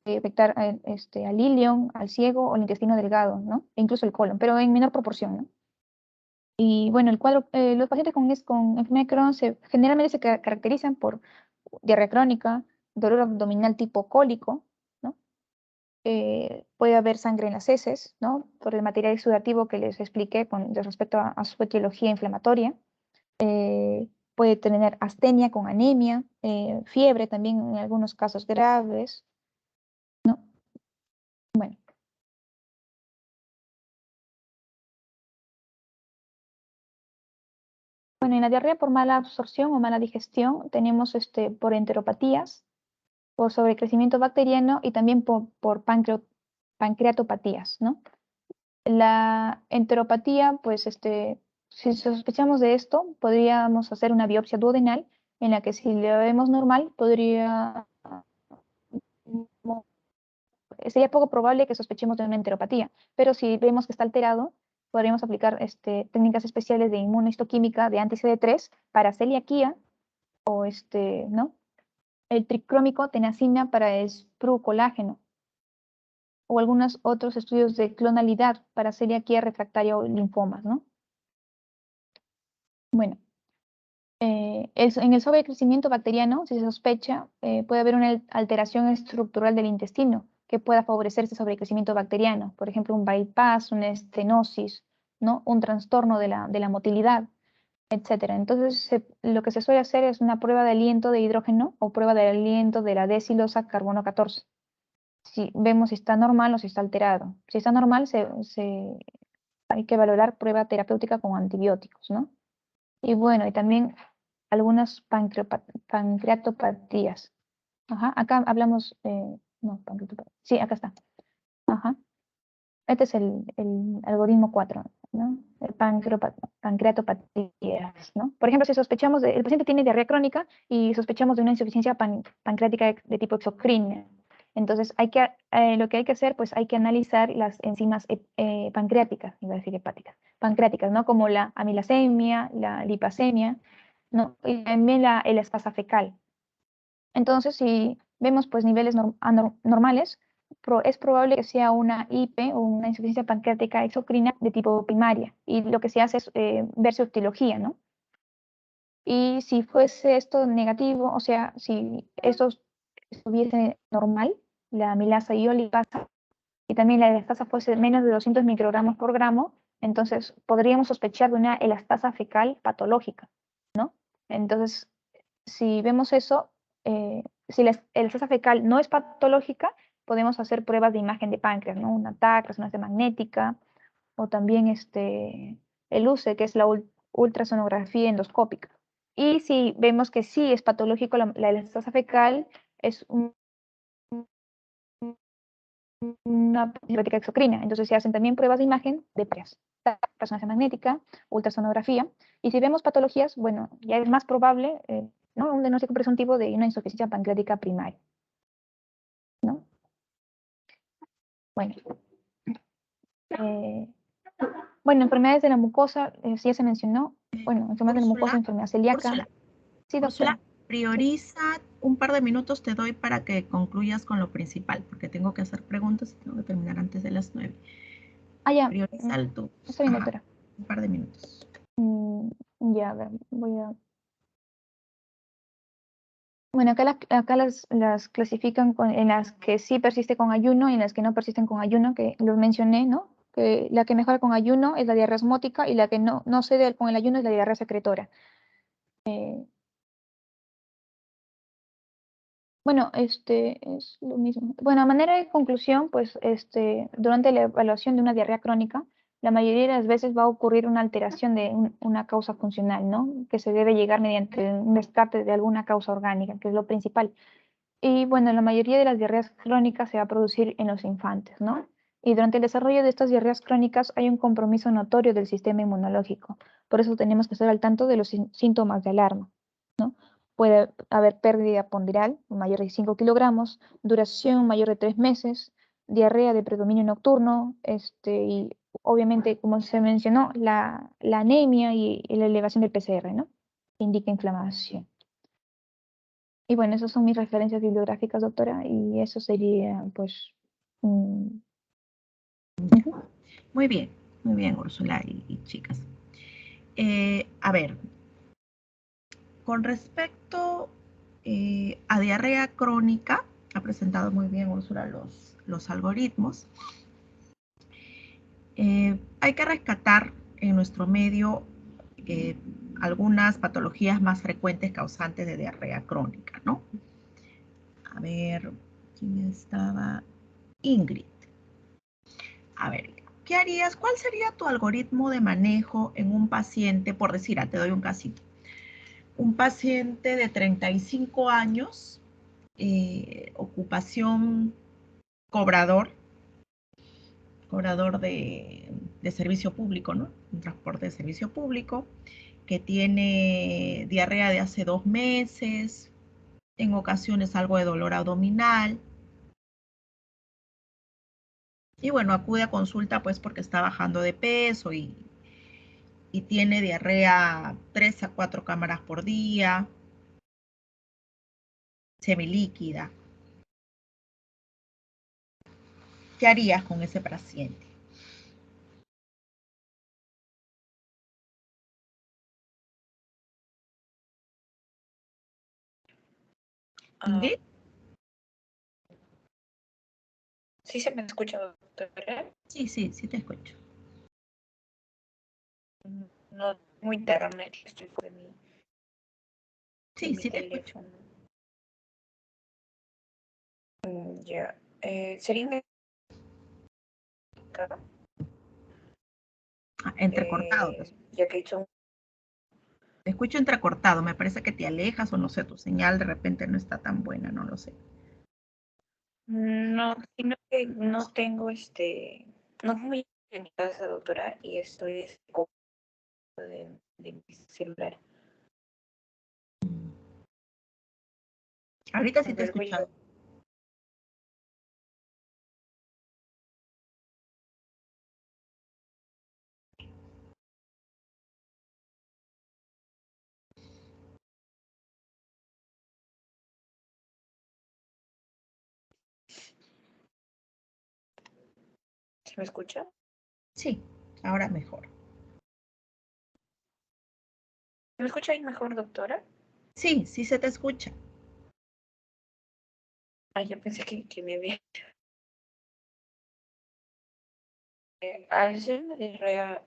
afectar al ilion, al ciego o el intestino delgado, ¿no? E incluso el colon, pero en menor proporción, ¿no? Y bueno, el cuadro, los pacientes con enfermedad de Crohn generalmente se caracterizan por diarrea crónica, dolor abdominal tipo cólico, ¿no? Puede haber sangre en las heces, ¿no? Por el material exudativo que les expliqué respecto a su etiología inflamatoria. Puede tener astenia con anemia, fiebre también en algunos casos graves, ¿no? Bueno. Bueno, en la diarrea por mala absorción o mala digestión tenemos por enteropatías, por sobrecrecimiento bacteriano y también por pancreatopatías, ¿no? La enteropatía, pues si sospechamos de esto, podríamos hacer una biopsia duodenal en la que si le vemos normal, sería poco probable que sospechemos de una enteropatía, pero si vemos que está alterado, podríamos aplicar técnicas especiales de inmunohistoquímica de anti-CD3 para celiaquía o ¿no? El tricrómico tenacina para esprucolágeno o algunos otros estudios de clonalidad para celiaquía refractaria o linfomas, ¿no? Bueno, en el sobrecrecimiento bacteriano, si se sospecha, puede haber una alteración estructural del intestino que pueda favorecer ese sobrecrecimiento bacteriano. Por ejemplo, un bypass, una estenosis, ¿no? Un trastorno de la motilidad, etc. Entonces, lo que se suele hacer es una prueba de aliento de hidrógeno o prueba de aliento de la decilosa carbono 14. Si vemos si está normal o si está alterado. Si está normal, hay que valorar prueba terapéutica con antibióticos, ¿no? Y bueno, y también algunas pancreatopatías. Ajá, acá hablamos, no, sí, acá está. Ajá. Este es el algoritmo 4, ¿no? El pancreatopatías, ¿no? Por ejemplo, si sospechamos el paciente tiene diarrea crónica y sospechamos de una insuficiencia pancreática de tipo exocrina. Entonces, lo que hay que hacer, pues hay que analizar las enzimas pancreáticas, iba a decir hepáticas, pancreáticas, ¿no? Como la amilasemia, la lipasemia, ¿no? Y también la elastasa fecal. Entonces, si vemos pues niveles normales, es probable que sea una IP o una insuficiencia pancreática exocrina de tipo primaria. Y lo que se hace es ver su etiología, ¿no? Y si fuese esto negativo, o sea, si esto estuviese normal, la amilasa y olipasa, y también la elastasa fuese menos de 200 microgramos por gramo, entonces podríamos sospechar de una elastasa fecal patológica, ¿no? Entonces, si vemos eso, si la elastasa fecal no es patológica, podemos hacer pruebas de imagen de páncreas, ¿no? Una TAC, resonancia magnética, o también el UCE, que es la ultrasonografía endoscópica. Y si vemos que sí es patológico la elastasa fecal, es una hepática exocrina. Entonces se hacen también pruebas de imagen de páncreas, resonancia magnética, ultrasonografía. Y si vemos patologías, bueno, ya es más probable, ¿no? Un diagnóstico presuntivo de una insuficiencia pancreática primaria, ¿no? Bueno. Bueno, enfermedades de la mucosa, sí ya se mencionó. Bueno, enfermedades de la mucosa, enfermedad celíaca. Úrsula, Sí, doctora. Úrsula, prioriza un par de minutos, te doy para que concluyas con lo principal, porque tengo que hacer preguntas y tengo que terminar antes de las 9. Ah, ya. Prioriza el tú. Está bien, doctora. Un par de minutos. Ya, a ver, voy a... Bueno, acá las clasifican en las que sí persiste con ayuno y en las que no persisten con ayuno, que los mencioné, ¿no? Que la que mejora con ayuno es la diarrea osmótica y la que no cede con el ayuno es la diarrea secretora. Bueno, es lo mismo. Bueno, a manera de conclusión, pues durante la evaluación de una diarrea crónica, la mayoría de las veces va a ocurrir una alteración de una causa funcional, ¿no? Que se debe llegar mediante un descarte de alguna causa orgánica, que es lo principal. Y bueno, la mayoría de las diarreas crónicas se va a producir en los infantes, ¿no? Y durante el desarrollo de estas diarreas crónicas hay un compromiso notorio del sistema inmunológico. Por eso tenemos que estar al tanto de los síntomas de alarma, ¿no? Puede haber pérdida ponderal mayor de 5 kilogramos, duración mayor de 3 meses, diarrea de predominio nocturno, y obviamente, como se mencionó, la anemia y la elevación del PCR, ¿no? Que indica inflamación. Y bueno, esas son mis referencias bibliográficas, doctora, y eso sería, pues... Muy bien, Úrsula y chicas. A ver, con respecto a diarrea crónica, ha presentado muy bien Úrsula los algoritmos. Hay que rescatar en nuestro medio algunas patologías más frecuentes causantes de diarrea crónica, ¿no? A ver, ¿quién estaba? Ingrid. A ver, ¿qué harías? ¿Cuál sería tu algoritmo de manejo en un paciente? Por decir, te doy un casito. Un paciente de 35 años, ocupación cobrador de servicio público, ¿no? Un transporte de servicio público, que tiene diarrea de hace 2 meses, en ocasiones algo de dolor abdominal. Y bueno, acude a consulta pues porque está bajando de peso y tiene diarrea 3 a 4 cámaras por día, semilíquida. ¿Qué harías con ese paciente? ¿Ingrid? ¿Sí se me escucha, doctora? Sí, te escucho. No, muy internet, estoy por mí. Sí, te escucho. Ya, sería entrecortado. Ya que son... Te escucho entrecortado, me parece que te alejas o no sé, tu señal de repente no está tan buena, no lo sé. No, sino que no tengo no muy en mi casa, doctora, y estoy de mi celular. Ahorita sí te he escuchado. ¿Se me escucha? Sí, ahora mejor. ¿Se me escucha ahí mejor, doctora? Sí, sí se te escucha. Ah, yo pensé que me había... al ser una diarrea...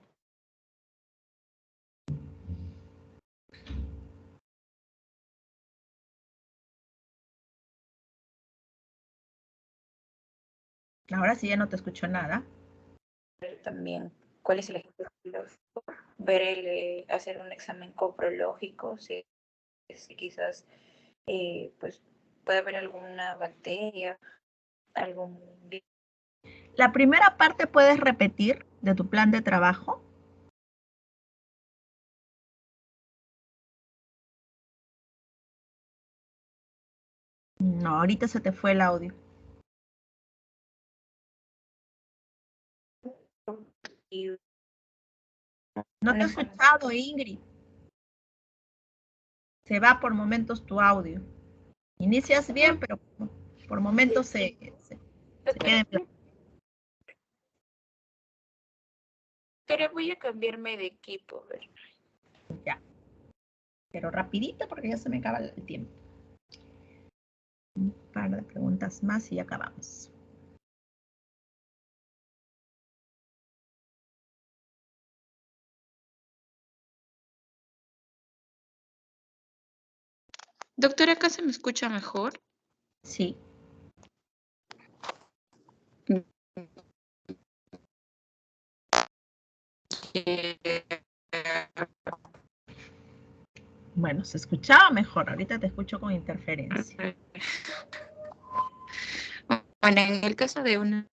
Ahora sí ya no te escucho nada. También, ¿cuál es el ejemplo biológico? Ver hacer un examen coprológico, si quizás pues puede haber alguna bacteria, algún virus. La primera parte puedes repetir de tu plan de trabajo. No, ahorita se te fue el audio. No te he escuchado, Ingrid. Se va por momentos tu audio. Inicias bien, pero por momentos se queda en blanco. Pero voy a cambiarme de equipo, a ver. Ya. Pero rapidito porque ya se me acaba el tiempo. Un par de preguntas más y ya acabamos. Doctora, ¿acá se me escucha mejor? Sí. Bueno, se escuchaba mejor. Ahorita te escucho con interferencia. Bueno, en el caso de una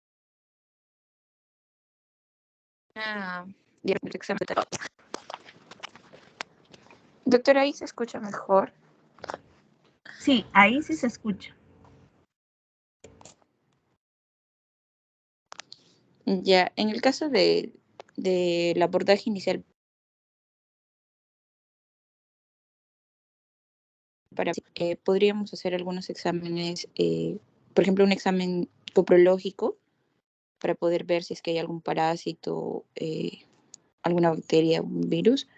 examen. Doctora, ¿ahí se escucha mejor? Sí, ahí sí se escucha. Ya, en el caso del abordaje inicial podríamos hacer algunos exámenes, por ejemplo, un examen coprológico para poder ver si es que hay algún parásito, alguna bacteria, un virus.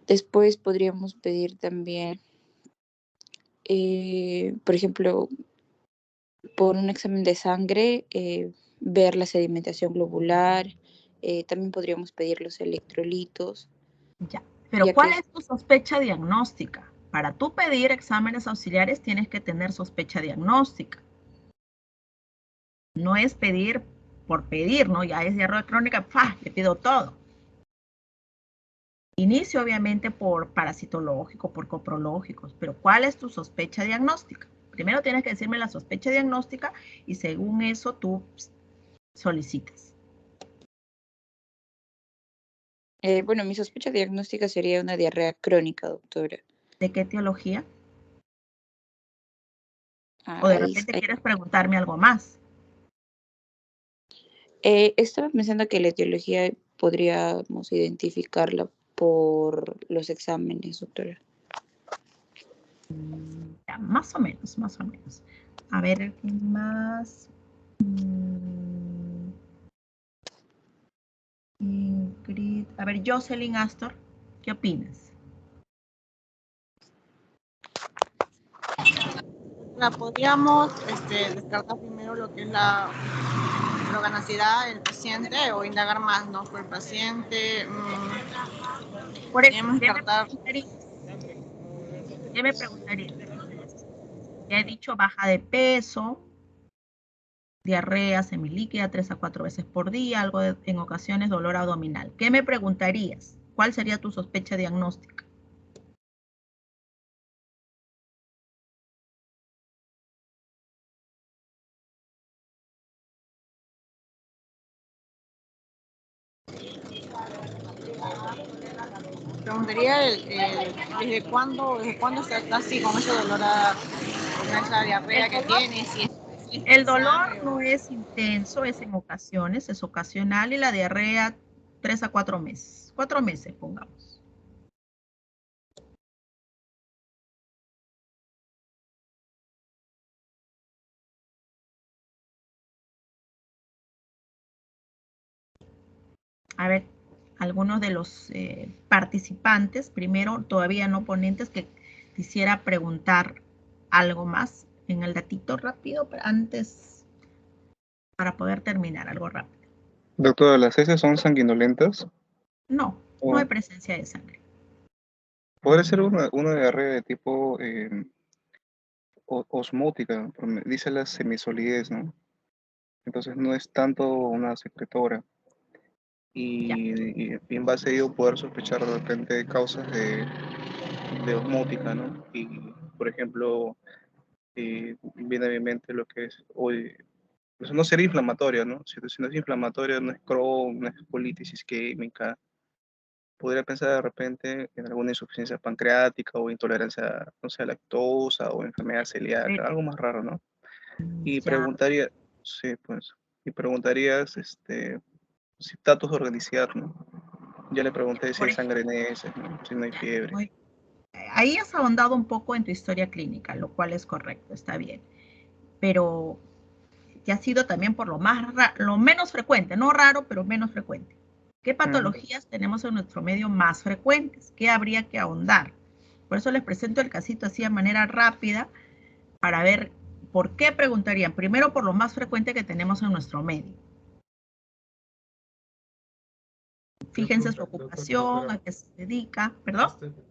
Después podríamos pedir también, por ejemplo, por un examen de sangre, ver la sedimentación globular. También podríamos pedir los electrolitos. Ya. Pero ¿cuál es tu sospecha diagnóstica? Para tú pedir exámenes auxiliares tienes que tener sospecha diagnóstica. No es pedir por pedir, ¿no? Ya es diarrea crónica, ¡fah! Le pido todo. Inicio obviamente por parasitológico, por coprológicos, pero ¿cuál es tu sospecha diagnóstica? Primero tienes que decirme la sospecha diagnóstica y según eso tú solicitas. Bueno, mi sospecha diagnóstica sería una diarrea crónica, doctora. ¿De qué etiología? O de repente quieres preguntarme algo más. Estaba pensando que la etiología podríamos identificarla por los exámenes, doctora. Ya, más o menos, más o menos. A ver, ¿qué más? Ingrid. A ver, Jocelyn Astor, ¿qué opinas? La podríamos descartar primero lo que es la organicidad del paciente o indagar más, ¿no? Por el paciente. Podríamos descartar. ¿Qué me preguntaría? Ya he dicho baja de peso, diarrea semilíquida 3 a 4 veces por día, algo en ocasiones dolor abdominal. ¿Qué me preguntarías? ¿Cuál sería tu sospecha diagnóstica? Preguntaría desde cuándo está así con ese dolor, con esa diarrea que tiene. El dolor no es intenso, es en ocasiones, es ocasional y la diarrea 3 a 4 meses. 4 meses, pongamos. A ver, algunos de los participantes, primero todavía no ponentes, que quisiera preguntar algo más en el datito rápido, pero antes, para poder terminar, algo rápido. Doctora, ¿las heces son sanguinolentas? No, no hay presencia de sangre. ¿Podría ser una diarrea de tipo osmótica? Dice la semisolidez, ¿no? Entonces no es tanto una secretora. Y en base a ello poder sospechar de repente de causas de osmótica, ¿no? Y, por ejemplo, viene a mi mente lo que es hoy, pues no sería inflamatoria, ¿no? Si no es inflamatoria, no es Crohn, no es colitis isquémica. Podría pensar de repente en alguna insuficiencia pancreática o intolerancia, no sé, a lactosa o enfermedad celíaca, algo más raro, ¿no? Y preguntaría, sí, pues, y preguntarías, si datos de organicidad, ¿no? Ya le pregunté si hay sangre en heces, ¿no? Si no hay fiebre. Ahí has ahondado un poco en tu historia clínica, lo cual es correcto, está bien. Pero que ha sido también por lo menos frecuente, no raro, pero menos frecuente. ¿Qué patologías tenemos en nuestro medio más frecuentes? ¿Qué habría que ahondar? Por eso les presento el casito así de manera rápida para ver por qué preguntarían. Primero, por lo más frecuente que tenemos en nuestro medio. Fíjense su ocupación, a qué se dedica. ¿Perdón?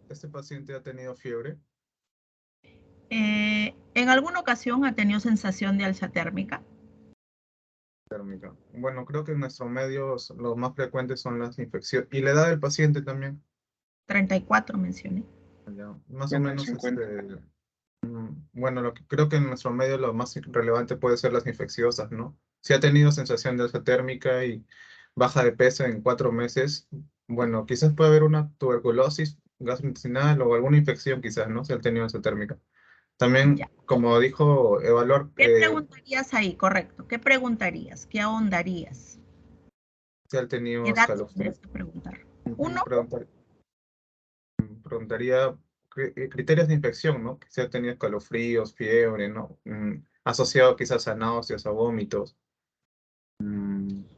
¿Este paciente ha tenido fiebre? En alguna ocasión ha tenido sensación de alza térmica. Térmica. Bueno, creo que en nuestro medio los más frecuentes son las infecciones. ¿Y la edad del paciente también? 34 mencioné. Ya, más o menos, bueno, creo que en nuestro medio lo más relevante puede ser las infecciosas, ¿no? Si ha tenido sensación de alza térmica y baja de peso en 4 meses, bueno, quizás puede haber una tuberculosis gastrointestinal o alguna infección quizás, ¿no? Si ha tenido alza térmica. También, como dijo, evaluar... ¿Qué preguntarías ahí? Correcto. ¿Qué preguntarías? ¿Qué ahondarías? Si ha tenido ¿Qué datos escalofríos. tendrías que preguntar? Uno. Preguntaría criterios de infección, ¿no? Si ha tenido escalofríos, fiebre, ¿no? Asociado quizás a náuseas, a vómitos.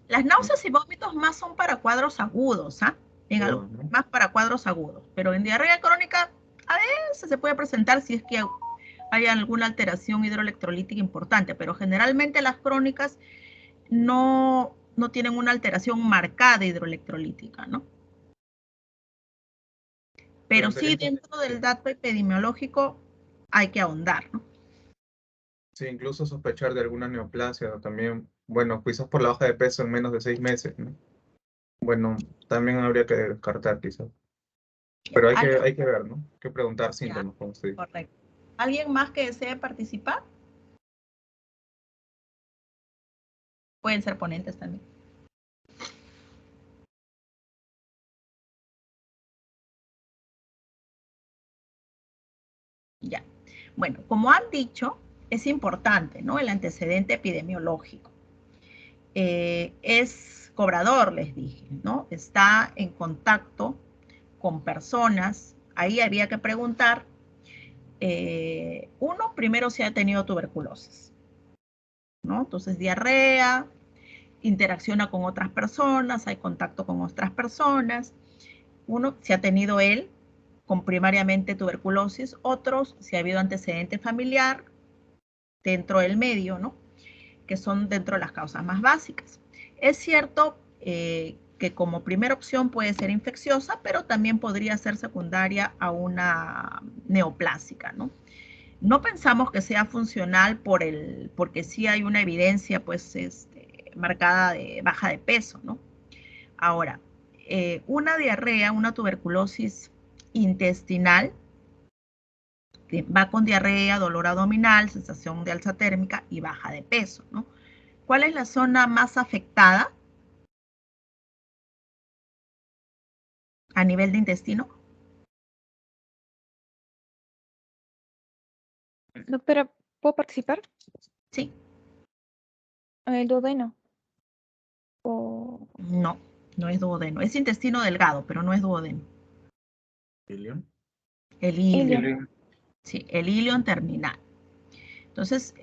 Las náuseas y vómitos más son para cuadros agudos, ¿ah? Más para cuadros agudos. Pero en diarrea crónica a veces se puede presentar si es que hay alguna alteración hidroelectrolítica importante, pero generalmente las crónicas no tienen una alteración marcada hidroelectrolítica, ¿no? Pero sí, dentro del dato epidemiológico hay que ahondar, ¿no? Sí, incluso sospechar de alguna neoplasia, ¿no? También, bueno, quizás por la baja de peso en menos de 6 meses, ¿no? Bueno, también habría que descartar quizás. Pero hay que ver, ¿no? Hay que preguntar síntomas, como usted dice. Correcto. ¿Alguien más que desee participar? Pueden ser ponentes también. Ya. Bueno, como han dicho, es importante, ¿no? El antecedente epidemiológico. Es cobrador, les dije, ¿no? Está en contacto con personas. Ahí había que preguntar, uno, primero si ha tenido tuberculosis, ¿no? Entonces, diarrea, interacciona con otras personas, hay contacto con otras personas. Uno, si ha tenido él con primariamente tuberculosis, otros, si ha habido antecedente familiar dentro del medio, ¿no? Que son dentro de las causas más básicas. Es cierto que como primera opción puede ser infecciosa, pero también podría ser secundaria a una neoplásica, ¿no? No pensamos que sea funcional porque sí hay una evidencia, pues, marcada de baja de peso, ¿no? Ahora, una diarrea, una tuberculosis intestinal, que va con diarrea, dolor abdominal, sensación de alza térmica y baja de peso, ¿no? ¿Cuál es la zona más afectada a nivel de intestino? Doctora, ¿puedo participar? Sí. ¿El duodeno? No, no es duodeno. Es intestino delgado, pero no es duodeno. ¿Ilion? El ilion. Sí, el ilion terminal. Entonces,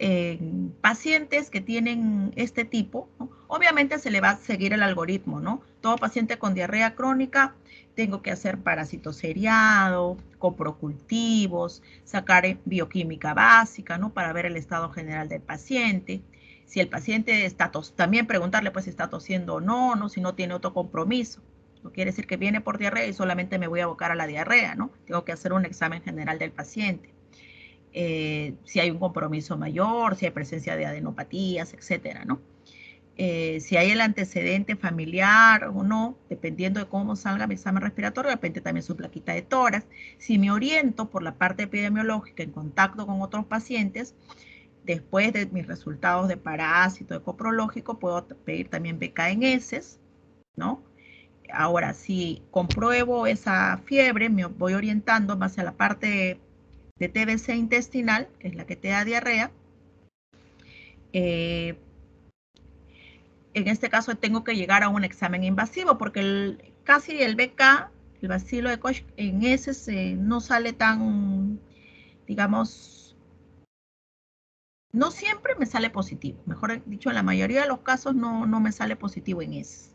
pacientes que tienen este tipo, ¿no? Obviamente se le va a seguir el algoritmo, ¿no? Todo paciente con diarrea crónica, tengo que hacer parasitoseriado, coprocultivos, sacar bioquímica básica, ¿no? Para ver el estado general del paciente. Si el paciente está también preguntarle pues si está tosiendo o no, ¿no? Si no tiene otro compromiso. No quiere decir que viene por diarrea y solamente me voy a abocar a la diarrea, ¿no? Tengo que hacer un examen general del paciente. Si hay un compromiso mayor, si hay presencia de adenopatías, etcétera, ¿no? Si hay el antecedente familiar o no, dependiendo de cómo salga mi examen respiratorio, depende también su plaquita de tórax. Si me oriento por la parte epidemiológica en contacto con otros pacientes, después de mis resultados de parásito, de coprológico, puedo pedir también BKNS, ¿no? Ahora, si compruebo esa fiebre, me voy orientando más hacia la parte de TBC intestinal, que es la que te da diarrea. En este caso tengo que llegar a un examen invasivo porque casi el BK, el bacilo de Koch, en ese no sale tan, digamos, no siempre me sale positivo. Mejor dicho, en la mayoría de los casos no me sale positivo en ese.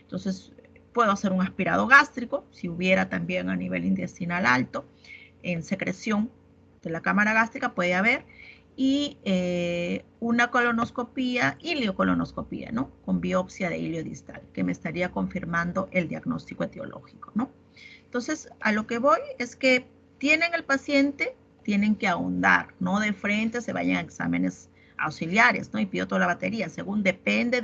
Entonces, puedo hacer un aspirado gástrico, si hubiera también a nivel intestinal alto, en secreción de la cámara gástrica puede haber, y una colonoscopía, ileocolonoscopía, ¿no? Con biopsia de ilio distal, que me estaría confirmando el diagnóstico etiológico, ¿no? Entonces, a lo que voy es que tienen el paciente, tienen que ahondar, no de frente se vayan a exámenes auxiliares, ¿no? Y pido toda la batería, según depende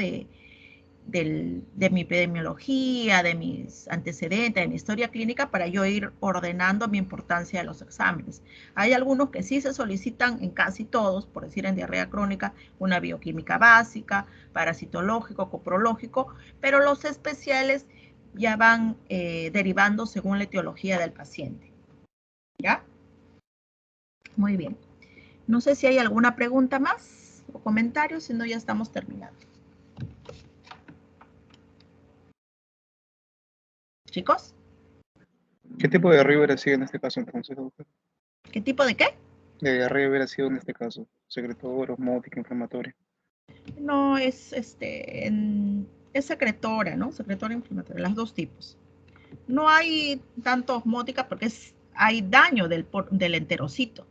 de mi epidemiología, de mis antecedentes, de mi historia clínica, para yo ir ordenando mi importancia de los exámenes. Hay algunos que sí se solicitan en casi todos, por decir en diarrea crónica, una bioquímica básica, parasitológico, coprológico, pero los especiales ya van derivando según la etiología del paciente. ¿Ya? Muy bien. No sé si hay alguna pregunta más o comentario, si no ya estamos terminando. ¿Chicos? ¿Qué tipo de diarrea hubiera sido en este caso entonces, doctor? ¿Qué tipo de qué? De diarrea hubiera sido en este caso, secretora, osmótica, inflamatoria. No, es secretora, ¿no? Secretora inflamatoria, las dos tipos. No hay tanto osmótica porque hay daño del enterocito.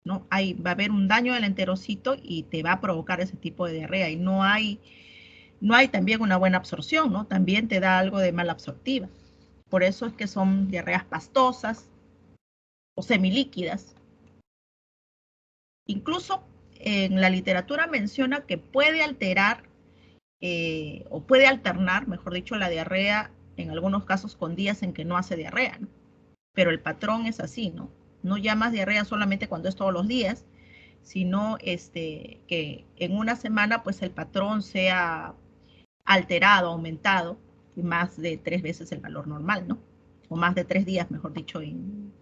¿No? Va a haber un daño del enterocito y te va a provocar ese tipo de diarrea. Y no hay también una buena absorción, ¿no? También te da algo de malabsortiva. Por eso es que son diarreas pastosas o semilíquidas. Incluso en la literatura menciona que puede alterar o puede alternar, mejor dicho, la diarrea en algunos casos con días en que no hace diarrea, ¿no? Pero el patrón es así, ¿no? No llamas diarrea solamente cuando es todos los días, sino que en una semana pues el patrón sea alterado, aumentado, y más de 3 veces el valor normal, ¿no? O más de 3 días, mejor dicho, en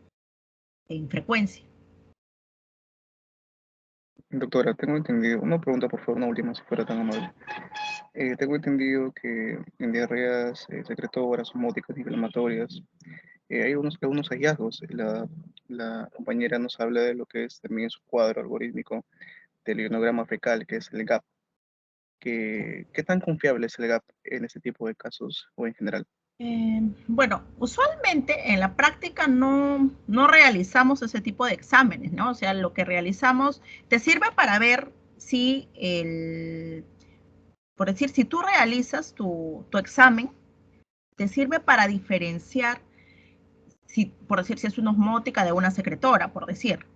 frecuencia. Doctora, tengo entendido, una pregunta por favor, una última si fuera tan amable. Tengo entendido que en diarreas secretoras, osmóticas, inflamatorias, hay algunos hallazgos. La compañera nos habla de lo que es también su cuadro algorítmico del ionograma fecal, que es el GAP. ¿Qué tan confiable es el GAP en este tipo de casos o en general? Bueno, usualmente en la práctica no realizamos ese tipo de exámenes, ¿no? O sea, lo que realizamos te sirve para ver si por decir, si tú realizas tu examen, te sirve para diferenciar, por decir, si es una osmótica de una secretora, por decir,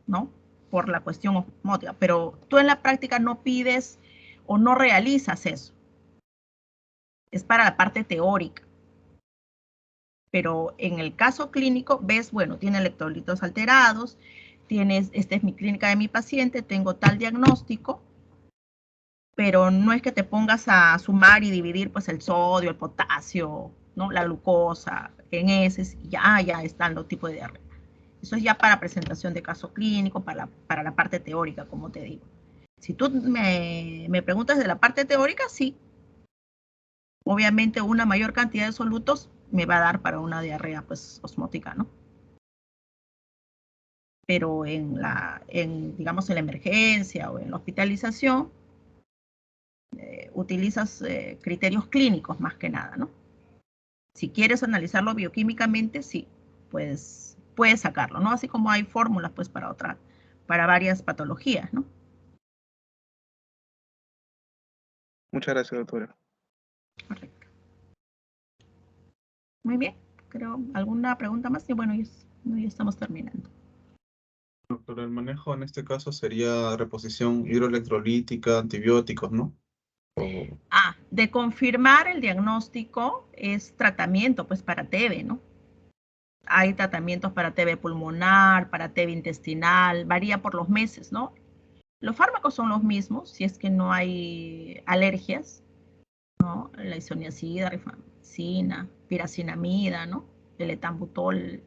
¿no? Por la cuestión osmótica, pero tú en la práctica no pides o no realizas eso. Es para la parte teórica. Pero en el caso clínico ves, bueno, tiene electrolitos alterados, esta es mi clínica de mi paciente, tengo tal diagnóstico, pero no es que te pongas a sumar y dividir pues el sodio, el potasio, ¿no? La glucosa, en ese, ya están los tipos de diarrea. Eso es ya para presentación de caso clínico, para la parte teórica, como te digo. Si tú me preguntas de la parte teórica, sí. Obviamente una mayor cantidad de solutos me va a dar para una diarrea pues osmótica, ¿no? Pero digamos en la emergencia o en la hospitalización, utilizas criterios clínicos más que nada, ¿no? Si quieres analizarlo bioquímicamente, sí, puedes sacarlo, ¿no? Así como hay fórmulas, pues, para varias patologías, ¿no? Muchas gracias, doctora. Correcto. Muy bien. Creo, ¿alguna pregunta más? Y bueno, ya estamos terminando. Pero el manejo en este caso sería reposición hidroelectrolítica, antibióticos, ¿no? De confirmar el diagnóstico es tratamiento, pues, para TB, ¿no? Hay tratamientos para TB pulmonar, para TB intestinal, varía por los meses, ¿no? Los fármacos son los mismos, si es que no hay alergias, ¿no? La isoniazida, rifampicina, piracinamida, ¿no? El etambutol.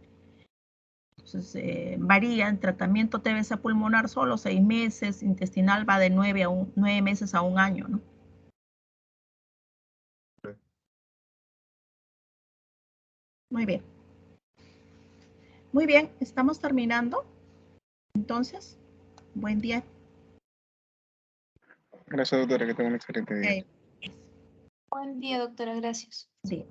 Entonces, varía en tratamiento TBC pulmonar solo 6 meses, intestinal va de 9 meses a 1 año, ¿no? Muy bien. Muy bien, estamos terminando. Entonces, buen día. Gracias, doctora, que tenga un excelente día. Ok. Buen día, doctora, gracias. Sí.